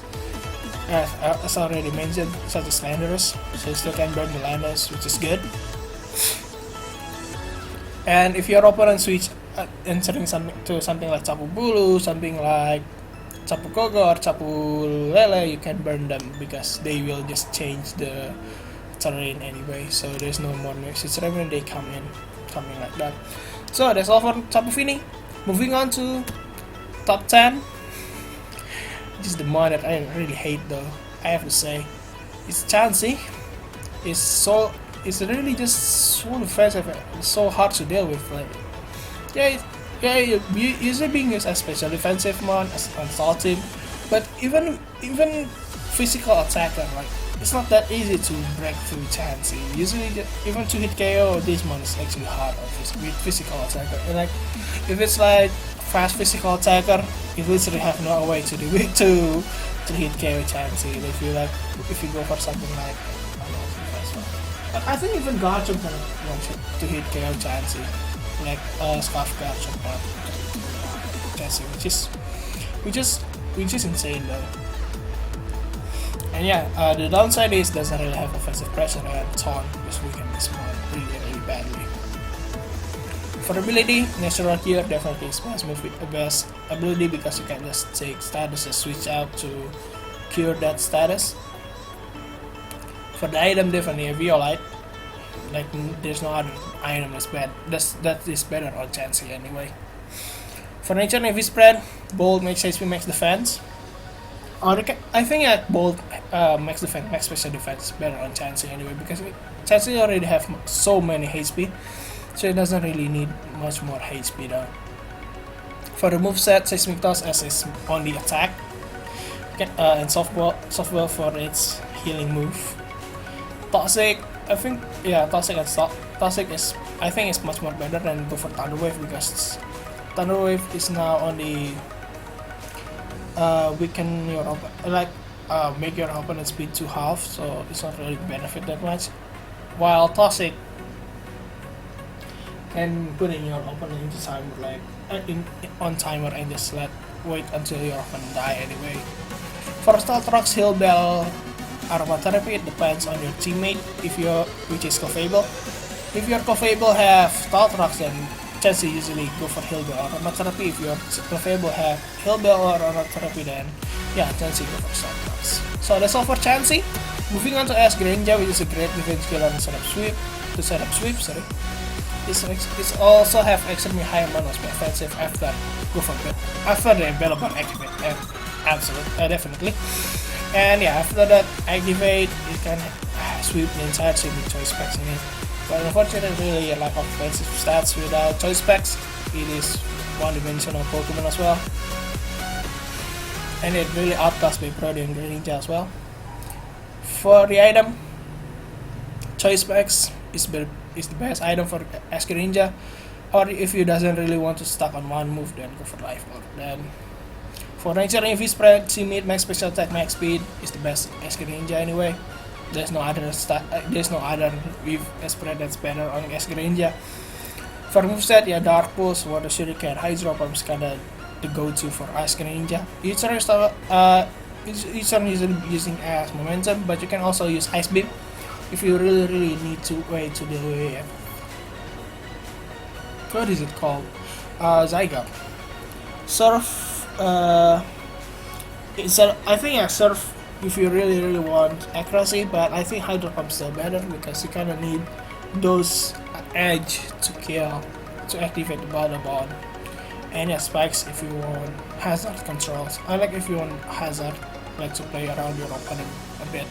already mentioned, such as Landorus. So you still can burn the Landorus, which is good. And if your opponent switch entering something like Tapu Bulu, something like Tapu Koko or Tapu Lele, you can burn them because they will just change the terrain anyway. So there's no more message when they come in like that. So that's all for Tapu Fini. Moving on to top 10. This is the mod that I really hate though, I have to say. It's Chansey. It's really just so defensive and so hard to deal with. Like, usually being used as special defensive mon, as assault team, but even physical attacker, like it's not that easy to break through Chansey. Usually, even to hit KO, this mon is actually hard with physical attacker. And like, if it's like fast physical attacker, you literally have no way to do it to hit KO Chansey. If you go for something like, I think even Garchomp can to hit KO Chansey, like Scarf Garchomp or Chansey, which is insane though. And yeah, the downside is doesn't really have offensive pressure and Taunt, which weaken this mod really badly. For ability, Natural Cure definitely is the best ability because you can just take status and switch out to cure that status. For the item, definitely a Violite. Like there's no other item that's bad. That is better on Chansey anyway. For nature and heavy spread, Bold makes HP, max defense. I think Bold max defense, max special defense is better on Chansey anyway because Chansey already have so many HP, so it doesn't really need much more HP though. For the moveset, Seismic Toss as its only attack, and softball for its healing move. Toxic, I think, yeah, Toxic and Toxic is, I think, is much more better than go for Thunder Wave, because Thunder Wave is now only weaken your make your opponent's speed to half, so it's not really benefit that much. While Toxic can put in your opponent into timer, like on timer, and just wait until your opponent die anyway. For Stealth Rock's Heal Bell Aromatherapy, it depends on your teammate, which is Cofable. If your Cofable have Stealth Rocks, then Chansey usually go for Heal Bell or Aromatherapy. If your Cofable have Heal Bell or Aromatherapy, then yeah, Chansey go for Stealth Rocks. So that's all for Chansey. Moving on to Ash Greninja, which is a great defense killer to set up sweep. It also have extremely high amount of offensive after the available activate. Definitely. And yeah, after that activate, you can sweep the entire team with choice specs in it. But unfortunately, really a lack of offensive stats without choice specs. It is one-dimensional Pokemon as well, and it really outclassed by Brody and Greninja as well. For the item, choice specs is the best item for Ash Greninja, or if you doesn't really want to stuck on one move, then go for Life Orb. Then for Nature EV Spread, Teammate Max Special Attack Max Speed is the best Ash Greninja anyway. There's no other with spread that's better on Ash Greninja. For moveset, yeah, Dark Pulse, Water Shuriken, Hydro Pump is kinda the go-to for Ash Greninja. Each turn usually using as momentum, but you can also use Ice Beam if you really need to wait to deal with what is it called? Zygarde. Surf, I think Surf if you really want accuracy, but I think Hydro Pump is still better because you kinda need those edge to activate the Battle Bond. And yeah, Spikes if you want hazard controls. I like if you want hazard, like to play around your opponent a bit.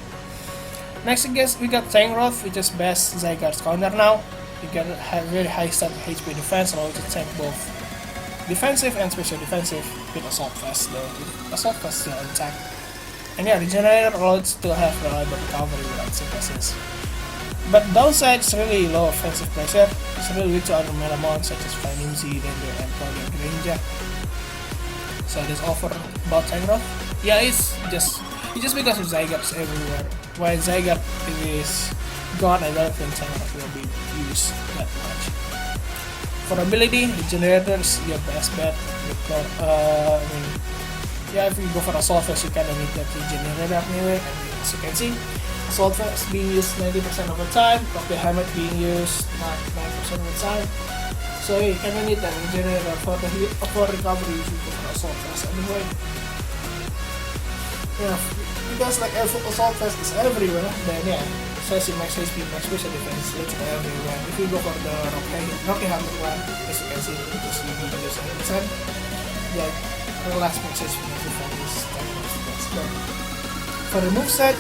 Next, I guess we got Tangrowth, which is best Zygarde's counter now. You get very high stat HP defense, allow you to tank both defensive and special defensive with Assault Vest, though. Assault Vest still intact. And yeah, Regenerator allows to have reliable recovery without sicknesses. But downside is really low offensive pressure. It's really weak to other Melamon such as Finimzy, Dendro, and Prodigy Greninja. So that's all for about Tangrowth. Yeah, it's just because of Zygarde's everywhere. While Zygarde is gone, I don't think Tangrowth will be used that much. For ability, Regenerator's your best bet. If you go for Assault Vest, you kinda need that Regenerator anyway, and as you can see, Assault Vest being used 90% of the time, Rocky Helmet being used 9% of the time. So you kinda need that Regenerator for recovery. You should go for Assault Vest anyway. Yeah, because like Assault Vest is everywhere, then yeah, especially max HP, max special defense, it's everywhere. If you go for the Rocky Helmet one, as you can see, it is used 100%. Yeah, relax max HP defense is for the moveset,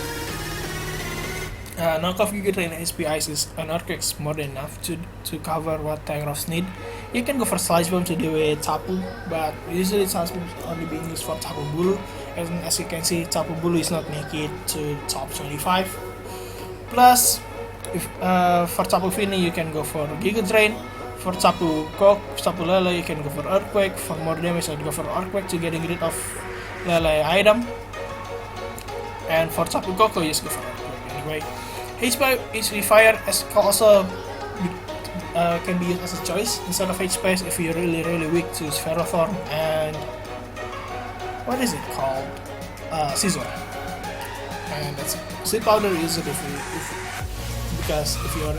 knockoff Giga Drain HP Ice is an Earthquake is more than enough to cover what Tangrowths need. You can go for Slice Bomb to deal with Tapu, but usually Slice Bomb is only being used for Tapu Bulu, and as you can see, Tapu Bulu is not naked to top 25. Plus, if for Tapu Fini you can go for Giga Drain. For Tapu Lele you can go for Earthquake. For more damage I'd go for Earthquake to getting rid of Lele item. And for Tapu Koko you just go for Earthquake anyway. HP Fire also can be used as a choice instead of HP if you're really weak to Spherothorn and what is it called? Scizor. And that's Sleep Powder is it because if you're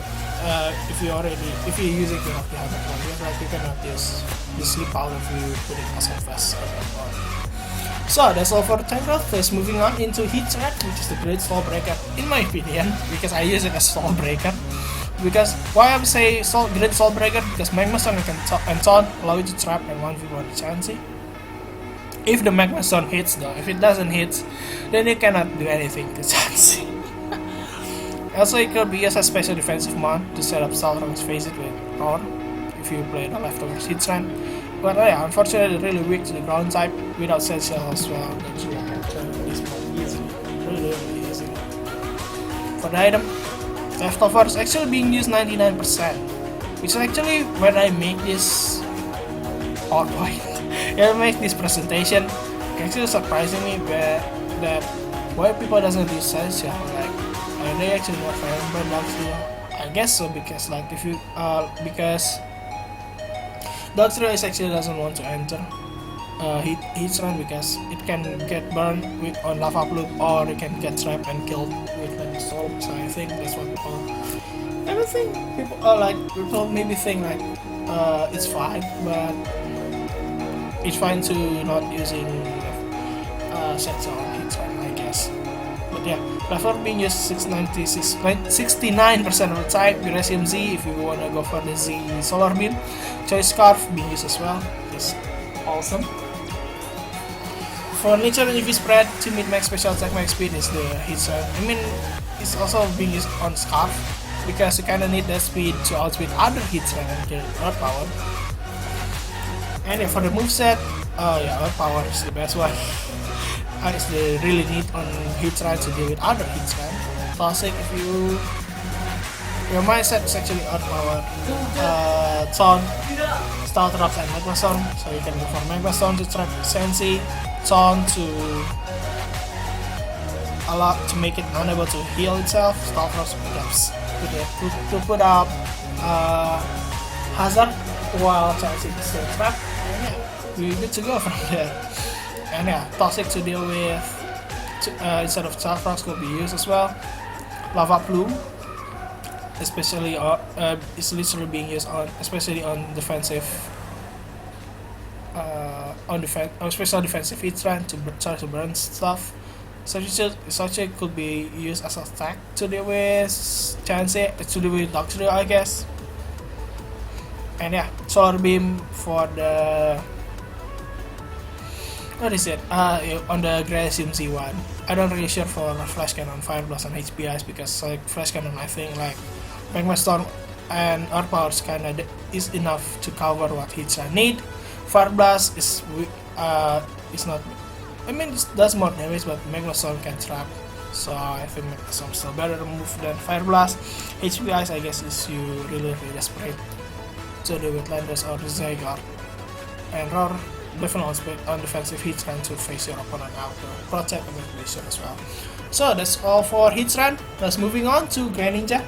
using the Rocky Helmet one, you cannot use the Sleep Powder if you put it as a fast. So that's all for Tangrowth. First, moving on into Heat Threat, which is the Great Stall Breaker in my opinion, because I use it as Stall Breaker. Because why I would say Great Stall Breaker? Because Magma Stone and Taunt allow you to trap and 1v1 Chansey. If the Magma Stone hits though, if it doesn't hit, then you cannot do anything to Chansey. Also, it could be used as special defensive mod to set up Salrong's Face It with Roar if you play the leftovers hit strand. But yeah, unfortunately really weak to the ground type without Sensation as well that you can turn this for the item. Leftover is actually being used 99%, which is actually when I make this PowerPoint, I make this presentation, actually surprising me that why people doesn't use Celestia, like are they actually not favored by Darksteel? I guess so, because like if you because Darksteel is actually doesn't want to enter heat run because it can get burned on lava plume, or it can get trapped and killed with an storm. So I think that's what people. I don't think people people maybe think like it's fine, but it's fine to not using sets on heat run, I guess. But yeah, lava being used 69% of the time. Uranium Z if you wanna go for the Z solar beam. Choice Scarf being used as well. It's awesome. For nature and UV spread to meet max special attack max speed is the heat run. I mean, it's also being used on Scarf because you kinda need that speed to outspeed other heat run and kill Earth Power. And yeah, for the moveset, Earth Power is the best one. It's the really neat on heat run to deal with other heat run. Toxic if your mindset is actually Earth Power, Taunt, Star Drops and Magma Storm, so you can go for Magma Storm to trap Sensi, Taunt to allow to make it unable to heal itself, Star Drops to put up Hazard while Chelsea is still trapped, and yeah, we're good to go from there. And yeah, Toxic to deal with instead of Star Drops could be used as well. Lava Plume, especially is literally being used on especially on defensive special defensive heat run to try to burn stuff. Such a could be used as an attack to deal with to deal with Darksteel, I guess. And yeah, Solar Beam for the what is it? On the Gracium Z1. I don't really sure for Flash Cannon, Fire Blast and HPIs because like Flash Cannon I think like Magma Storm and Earth Power is enough to cover what hits I need. Fire Blast is not. I mean, it does more damage, but Magma Storm can trap. So I think Magma Storm is still better move than Fire Blast. HPIs I guess is you really desperate to deal with Landers or Zygarde. And Roar definitely on defensive hits run to face your opponent out to protect and manipulation as well. So that's all for hits run. Let's moving on to Greninja.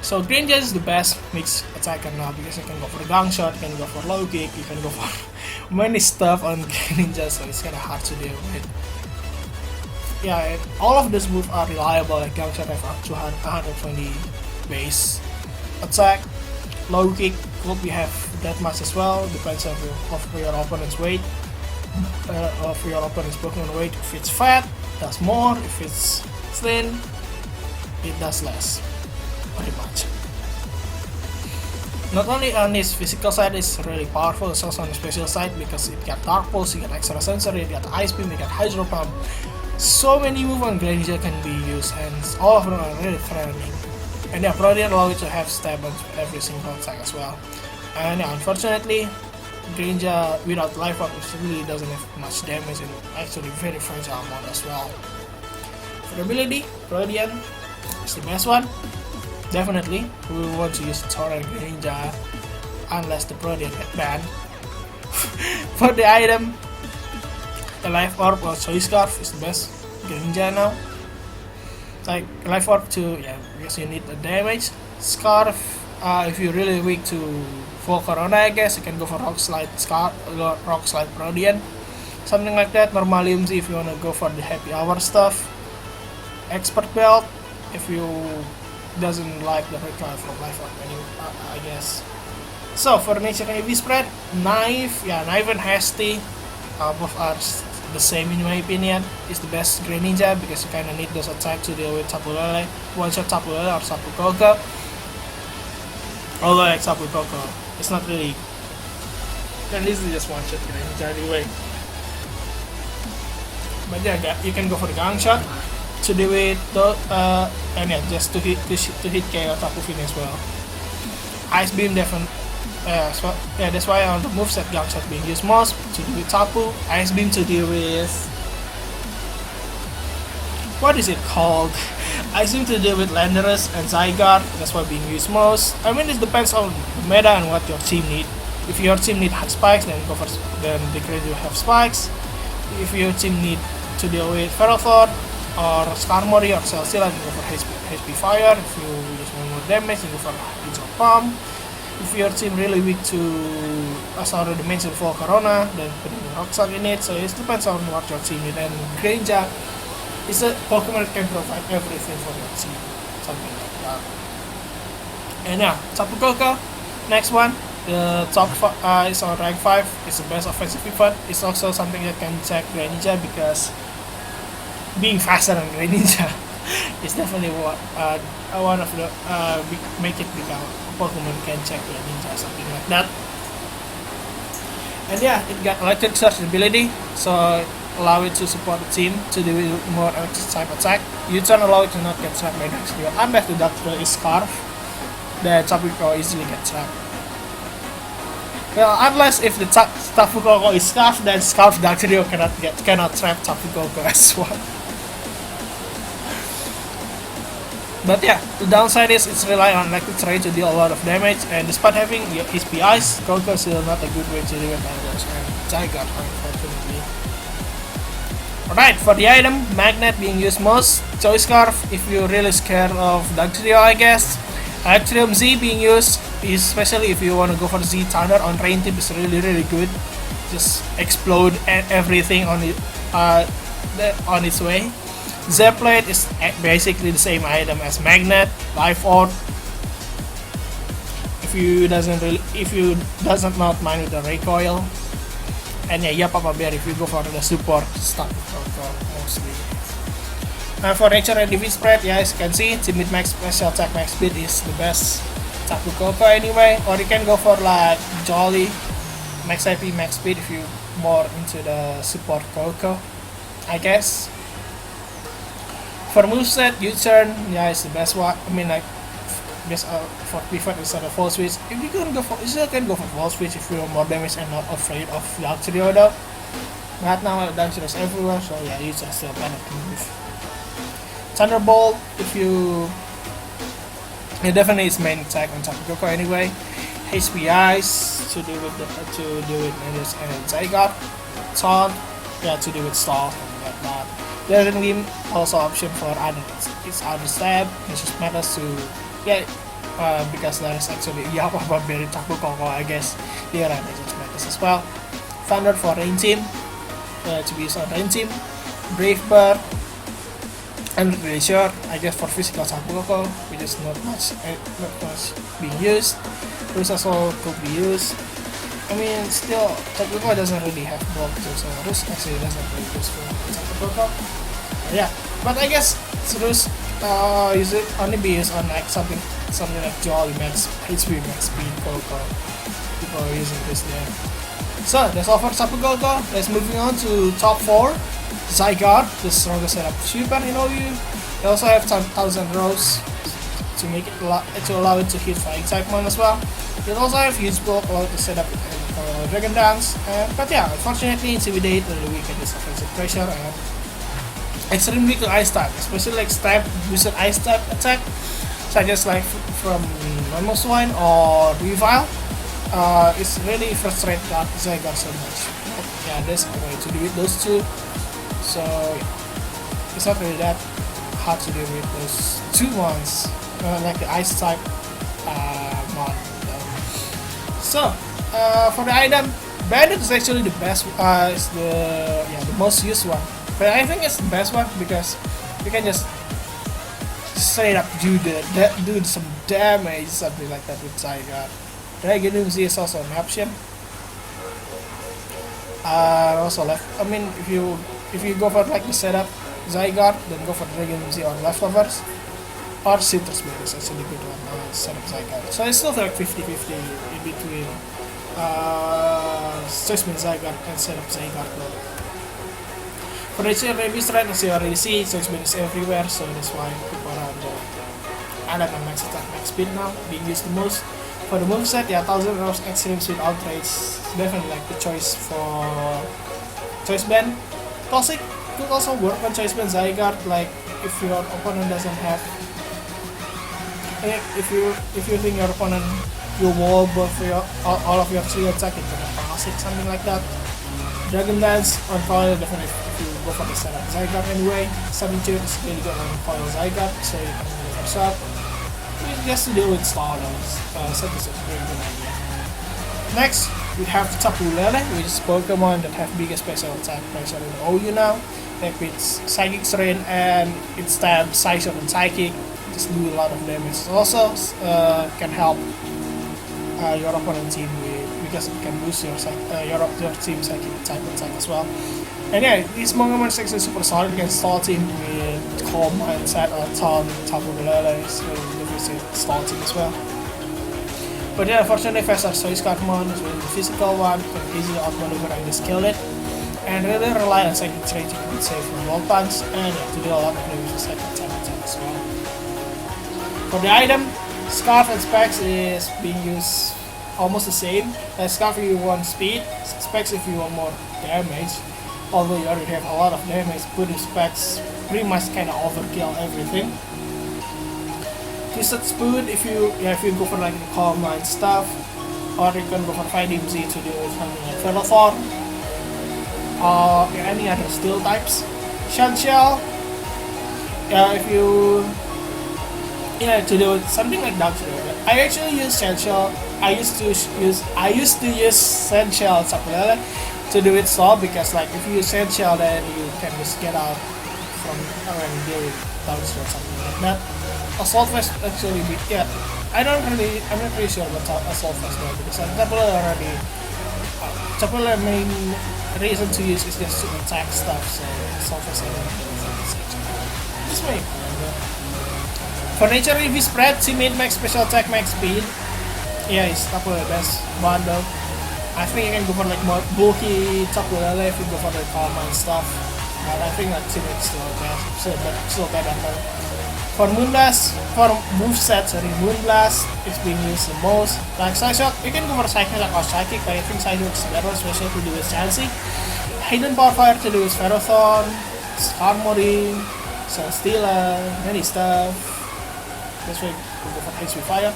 So Greninja is the best mixed attacker now because you can go for Gang Shot, you can go for Low Kick, you can go for many stuff on Greninja, so it's kinda hard to deal with. Yeah, all of these moves are reliable, like Gang Shot have up to 120 base attack. Low Kick could be have that much as well, depends on your opponent's weight, of your opponent's Pokemon weight. If it's fat, it does more, if it's thin, it does less. Pretty much. Not only on its physical side it's really powerful, it's also on the special side because it got Dark Pulse, you got Extra Sensory, you got Ice Beam, you got Hydro Pump. So many moves on Greninja can be used and all of them are really threatening. And yeah, Protean allow you to have stab on every single attack as well. And yeah, unfortunately, Greninja without Life Orb really doesn't have much damage and actually very fragile mod as well. For the ability, Protean is the best one. Definitely, we will want to use Torrent Greninja unless the Protean get banned. For the item, the Life Orb or Choice Scarf is the best Greninja now. Like Life Orb to because you need the damage. Scarf, if you're really weak to Full Corona, I guess you can go for Rock Slide Scarf, Rock Slide Protean, something like that. Normalium Z if you wanna go for the Happy Hour stuff. Expert Belt if you doesn't like the recoil from Life Orb anymore, I guess. So for nature and AV spread, Knife and Hasty, both are the same in my opinion. Is the best Greninja because you kinda need those attacks to deal with Tapu Lele, one shot Tapu Lele or Tapu Koko. Although like Tapu Koko, it's not really. You can easily just one shot Greninja anyway. But yeah, you can go for the Gang Shot to deal with and yeah, just to hit KO Tapu Fini as well. Ice Beam definitely. So, yeah, that's why on the moveset Gang Shot being used most to deal with Tapu. Ice Beam to deal with what is it called? I seem to do with Landorus and Zygarde. That's what being used most. I mean, it depends on the meta and what your team need. If your team need spikes, then go for then the crazy will have spikes. If your team need to deal with Ferrothorn or Skarmory or Celesteela, then go for HP Fire. If you just want more damage, then go for Angel Palm. If your team really weak to, as I already mentioned, Volcarona, then put the Rock Salt in it. So it depends on what your team need. And Greninja is a Pokemon that can provide everything for your team, something like that. And yeah, Tapu Koko, next one. The top is on rank 5. It's the best offensive weapon. It's also something that can check Greninja because being faster than Greninja is definitely one of the make it become a Pokemon can check Greninja, something like that. And yeah, it got electric surge ability, so allow it to support the team to do more electric type attack. U-turn allow it to not get trapped by Dugtrio. Unless the Dugtrio is Scarf, then Tapu Koko easily get trapped. Well, unless if the Tapu Koko is Scarf, then Scarf Dugtrio cannot trap Tapu Koko as well. But yeah, the downside is it's rely on electric terrain to deal a lot of damage, and despite having HP Ice, Koko is still not a good way to deal with Landorus and Zygarde, unfortunately. Alright, for the item, Magnet being used most, Choice Scarf if you're really scared of Dugtrio, I guess. Electrium Z being used, especially if you want to go for Z Thunder on Rain Tip, is really good. Just explode everything on its way. Zeplate is basically the same item as Magnet. Life Orb, if you doesn't not mind with the recoil. And yeah, Papa Bear if you go for the support stuff mostly. And for nature and defense spread, yeah, as you can see, Timid Max Special Attack Max Speed is the best Tapu Koko anyway. Or you can go for like Jolly Max IP Max Speed if you more into the support Koko, I guess. For moveset, U-turn, yeah, it's the best one. I mean, like, best for pivot instead of Volt Switch. If you can go for, you still can go for Volt Switch if you want more damage and not afraid of Dugtrio though. But now Dugtrio is everywhere, so yeah, U-turn still kind of move. Thunderbolt, if you, it definitely is main attack on Tapu Koko anyway. HP Ice to do with Landorus and Zygarde. Taunt, yeah, to do with Stall and whatnot. Dragon Beam also option for other stab. It just matters to because there is actually Papa Berry Tapu Koko, I guess. Here and it just matters as well. Thunder for Rain Team, to be used on Rain Team. Brave Bird, I'm not really sure. I guess for physical Tapu Koko, which is not much being used. Ruse also could be used. I mean, still, Tapu Koko doesn't really have block too, so Ruse actually doesn't really useful for Tapu Koko. Yeah, but I guess Ruse only be used on like something like Jolly Max HP Max Speed Koko. People are using this there. So that's all for Tapu Koko. Let's moving on to top 4. Zygarde, the strongest setup sweeper in OU. They also have 1000 rows to make it allow it to hit Flying Typemon as well. It also have huge block allowed to set up Dragon Dance, but yeah, unfortunately Intimidate really weak against offensive pressure and extremely weak to Ice type, especially like stab boosted Ice type attack, such as like from Normal Swine or Revile. It's really frustrating Zygarde so much. But yeah, there's a way to do with those two, so it's not really that hard to deal with those two ones, like the Ice type mon. So for the item, Bandit is actually the best. Is the most used one. But I think it's the best one because you can just straight up do some damage, something like that with Zygarde. Dragon Uzi is also an option. Also left. I mean, if you go for like the setup Zygarde, then go for Dragon Uzi or Leftovers. Or Citrus Berry is actually a good one setup Zygarde. So it's still like 50-50 in between Choice Zygarde and setup Zygarde. For the review strength, as you already see, Choice is everywhere, so that's why people are on the max attack, max speed now, being used the most. For the moveset, yeah, 1000 rows extreme speed outrage, definitely like the choice for Choice Band. Toxic could also work on Choice Band Zygarde, like if your opponent doesn't have, if you think your opponent will wall both your all of your 3 attack, it can pass it, something like that. Dragon Dance on foil, definitely if you go for the setup Zygarde anyway. 72 is really good on foil Zygarde, so you can go for shot. Just to deal with Stardust, so this is a very good idea. Next, we have Tapu Lele, which is Pokemon that have bigger special attack pressure than OU now. Like its Psychic Strain and its stab Psycho and Psychic just do a lot of damage. It also can help your opponent team because it can boost your team Psychic type attack as well. And yeah, this Pokemon is actually super solid against Stall team with Calm Mindset or Tapu Lele, so the Stall team as well. But yeah, unfortunately, Faster Choice Cardmon is really the physical one, can easily outmaneuver and just kill it. And really rely on Psychic Trait to keep it safe from Wall Punch, and yeah, to deal a lot of damage with Psychic type attack as well. For the item, Scarf and Specs is being used almost the same. Scarf if you want speed, Specs if you want more damage. Although you already have a lot of damage, putting Specs pretty much kinda overkill everything. Twisted Spoon if you go for like the Calm Mind stuff, or you can go for Fighting Z to deal with something like Ferrothorn, or any other steel types. Shell, if you to deal with something like Dark Shell. I actually use Shell. I used to use Sand Shell Tapu Lele to do it slow, because like if you use Sand Shell, then you can just get out from and deal with Dark Shell or something like that. Assault Vest actually I'm not really sure about Assault Vest though, because Tapu Lele main reason to use is just to attack stuff, so Assault Vest I don't know. Just my opinion. For Nature Review Spread, Teammate Max Special Attack Max Speed. Yeah, it's Tapu Lele best one though. I think you can go for like more bulky Tapu Lele if you go for the Calm Mind stuff. But I think that Teammate is still better though. For Moonblast, for moveset, Moonblast is being used the most. Like Psyshock, you can go for Psychic or Psychic, but I think Psyshock is better, especially to do with Chansey. Hidden Power Fire to do with Ferrothorn, Armory, Celesteela, many stuff. This way, you go for HP Fire.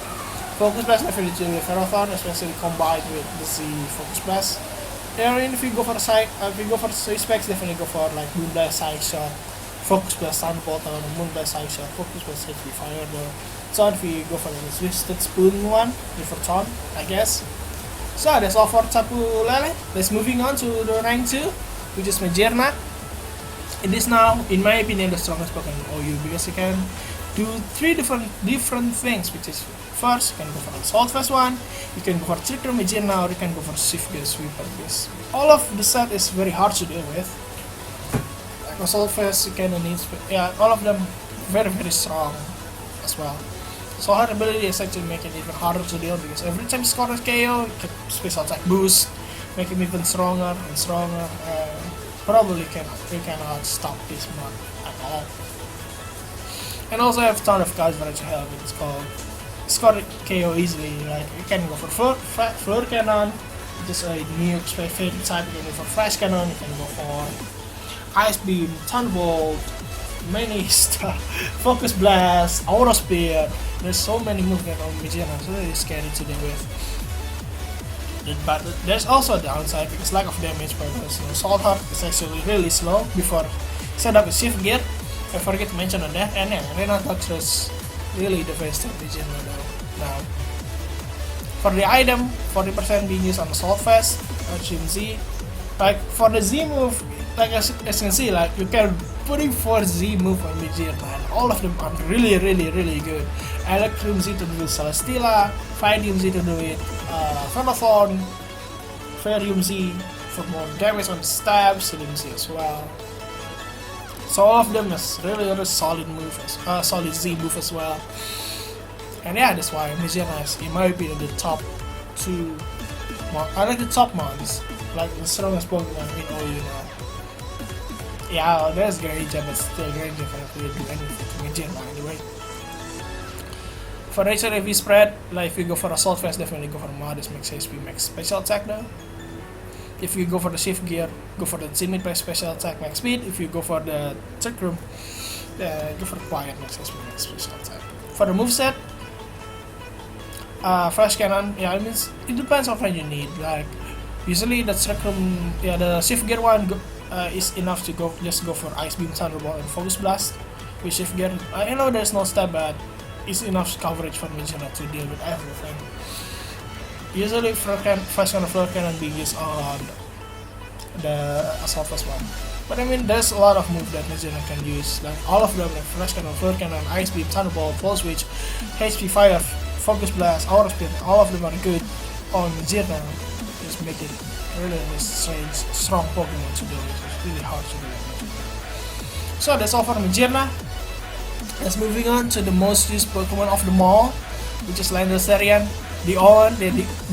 Focus Blast definitely to do with Ferrothorn, especially combined with the Z Focus Blast. And if you go for Specs, definitely go for like Moonblast, Psyshock, Focus Blast, Thunderbolt, or Moonblast, Psyshock, Focus Blast, HP Fire though. So if you go for the Twisted Spoon one, for Ton, I guess. So that's all for Tapu Lele. Let's moving on to the rank 2, which is Magearna. It is now, in my opinion, the strongest Pokemon in OU, because you can do 3 different things, which is first, you can go for Assault Vest one, you can go for Trick Room Magearna, or you can go for Shift Gear Sweeper. Because all of the set is very hard to deal with. Like Assault Vest, you kind of need, all of them very strong as well. So her ability is actually making it even harder to deal, because every time you score a KO, you get special attack boost, make him even stronger and stronger. Probably we cannot stop this mod at all. And also I have a ton of cards that I have. It's called score KO easily. Like you can go for Fleur Cannon, which is a new favorite type. You can go for Flash Cannon. You can go for Ice Beam, Thunderbolt, many stuff. Focus Blast, Aura Spear. There's so many movement on Magearna, so really scary to deal with. But there's also a downside, because lack of damage per person. Assault Heart is actually really slow before set up a Shift Gear. I forget to mention on that, and yeah, Arena Touch is really the best Magearna now. For the item, 40% being used on Assault Vest, Team Z. Like for the Z move, like as you can see, like you can putting 4 Z move on Magearna, and all of them are really good. Electrum Z to do with Celesteela, Fighting Z to do with Ferrothorn, Ferium Z for more damage on stab, Selim Z as well. So all of them is really solid move, solid Z move as well. And yeah, that's why Magearna is, in my opinion, the top 2. I like the top mons, like the strongest Pokemon in OU now. Yeah, there's Greninja, but still Greninja cannot really do anything to Magearna anyway. For Nature Review Spread, like if you go for Assault Vest, definitely go for Modest Max HP Max Special Attack though. If you go for the Shift Gear, go for the Timid Max Special Attack Max Speed. If you go for the Trick Room, go for quietness as my next special attack. For the moveset, flash cannon, yeah, it means it depends on what you need. Like usually the the shift gear one is enough to just go for ice beam, thunderbolt, and focus blast. With shift gear, I know there's no stab, but it's enough coverage for Magina to deal with everything. Usually flash cannon, floor cannon be used on the assault first one. But I mean, there's a lot of moves that Magina can use, like all of them, like flash cannon, floor cannon, ice beam, thunderbolt, full switch, HP fire, focus blast, aura spin. All of them are good on Magina. Just make it really strong Pokemon to do it. It's really hard to do it. So that's all for Magina. Let's moving on to the most used Pokemon of them all, which is Landosarian. The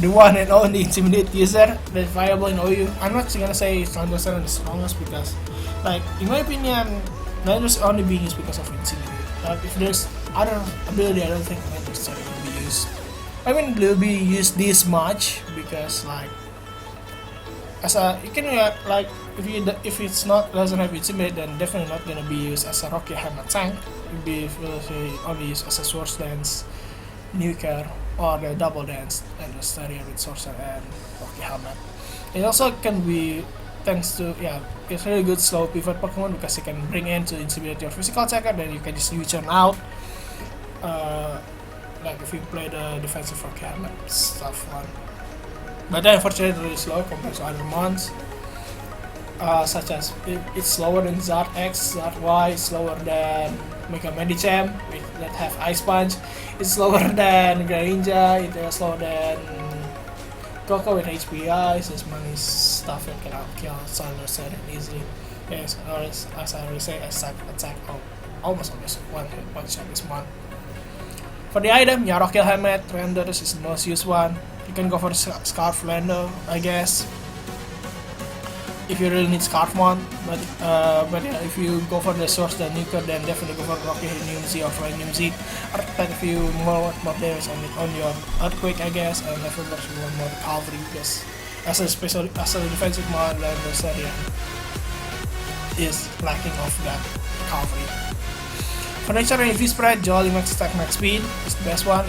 one and only Intimidate user that's viable in OU. I'm not gonna say Landosarian is the strongest because, like, in my opinion, Landos is only being used because of Intimidate. Like, if there's other ability, I don't think Landosarian will be used. I mean, it will be used this much because, like, you can like if it's not doesn't have Intimidate, then definitely not gonna be used as a Rocky Hammer tank. It will be only used as a Swords Dance, Nuker, or the Double Dance and the Stereo with Sorcerer and Rocky Helmet. It also can be thanks to it's really good slow pivot Pokemon because you can bring in to intimidate your physical attacker, then you can just U-turn out. Like if you play the defensive Rocky Helmet, it's tough one. But then unfortunately really slow compared to other mons. Such as it's slower than Zard X, Zard Y, slower than Mega Medicham that have Ice Punch. It's slower than Greninja, it's slower than Coco with HP Ice. This money stuff that can outkill Salmon easily. Yes, as I already say, I suck attack almost one shot this month. For the item, Rocky Helmet, Renders is the most used one. You can go for Scarf Lando, I guess, if you really need Scarfmon, but yeah, if you go for the Source the Nuker, then definitely go for Rocky Numzi or Flying Numzi. Archetype if you more damage on your Earthquake, I guess, and level version more Cavalry because as a defensive mod, the Sarian is lacking of that Cavalry. For nature and if you spread, Jolly Max Attack Max Speed is the best one.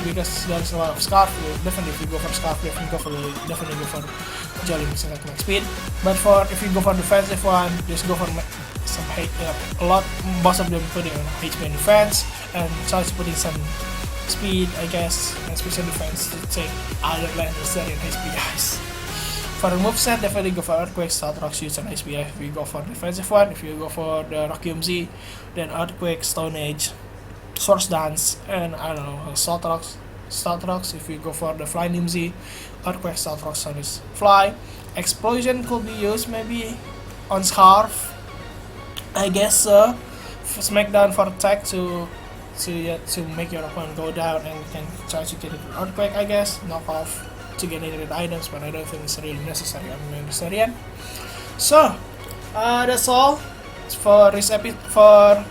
Because there's a lot of Scarf, definitely if you go for Scarf, definitely go for Jolly Max Attack Max Speed. But if you go for defensive one, just go for some most of them putting on HP and defense, and try to put in some speed, I guess, and special defense to take other landers and HP guys. For the moveset, definitely go for Earthquake, Start Rock, Shoots, and HP. If you go for defensive one, if you go for the Rocky Z, then Earthquake, Stone Age, Swords Dance, and I don't know, Start Rocks. If you go for the Fly Nimzy, Earthquake, Start Rocks, Stone Age, Fly. Explosion could be used maybe on Scarf, I guess so. Smackdown for attack to make your opponent go down, and can try to get it with Earthquake, I guess. Knock off to get it with items, but I don't think it's really necessary on Landosarian. So that's all for this episode for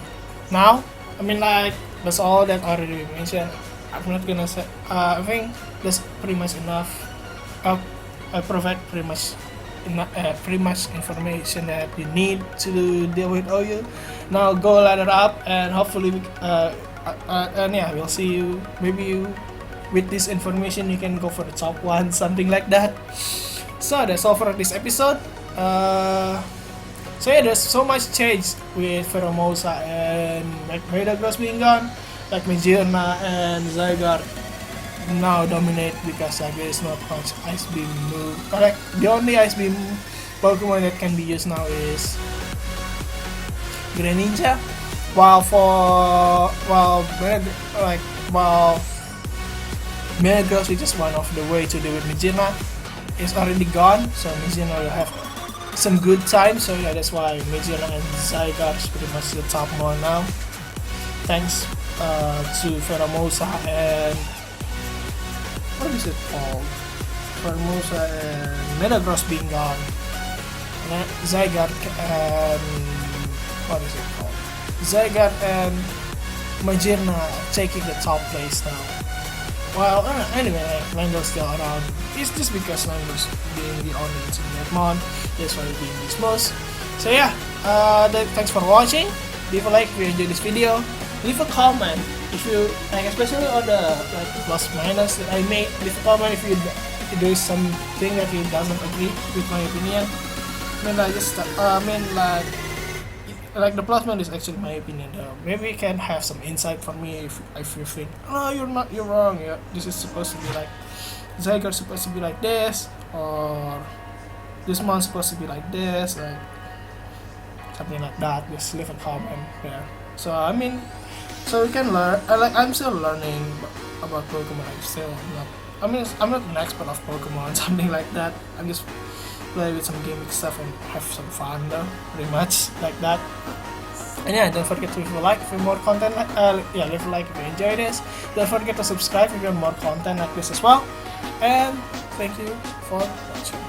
now. I mean, like, that's all that I already mentioned. I'm not gonna say. I think that's pretty much enough. I provide pretty much information that you need to deal with OU. Now go ladder up, and hopefully, we'll see you. Maybe with this information, you can go for the top one, something like that. So that's all for this episode. So yeah, there's so much change with Pheromosa and Metagross being gone. Like Magearna and Zygarde now dominate because there is not much Ice Beam move. Correct. The only Ice Beam Pokemon that can be used now is Greninja. While Metagross, which is one of the way to do with Magearna, is already gone, so Magearna will have some good time. So yeah, that's why Magearna and Zygarde is pretty much the top one now. Thanks to Pheromosa and what is it called? Pheromosa and Metagross being gone. And Zygarde and what is it called? Zygarde and Magearna taking the top place now. Well, anyway, Lando's still around. It's just because Lando's being the only internet mon. That's why he's being used most. So yeah, thanks for watching. leave a like if you enjoyed this video. Leave a comment if you like, especially on the like plus minus that I made. Leave a comment if there is something that you doesn't agree with my opinion. I mean, like the plus minus is actually my opinion though. Maybe you can have some insight from me if you think, oh, you're wrong. Yeah, this is supposed to be like Zygarde supposed to be like this, or this mon's supposed to be like this, like something like that. Just leave a comment there. So I mean, so we can learn. I'm still learning about Pokemon. I'm not an expert of Pokemon, something like that. I'm just play with some gaming stuff and have some fun though, pretty much like that. And yeah, don't forget to leave a like for more content. Leave a like if you enjoy this. Don't forget to subscribe if you want more content like this as well. And thank you for watching.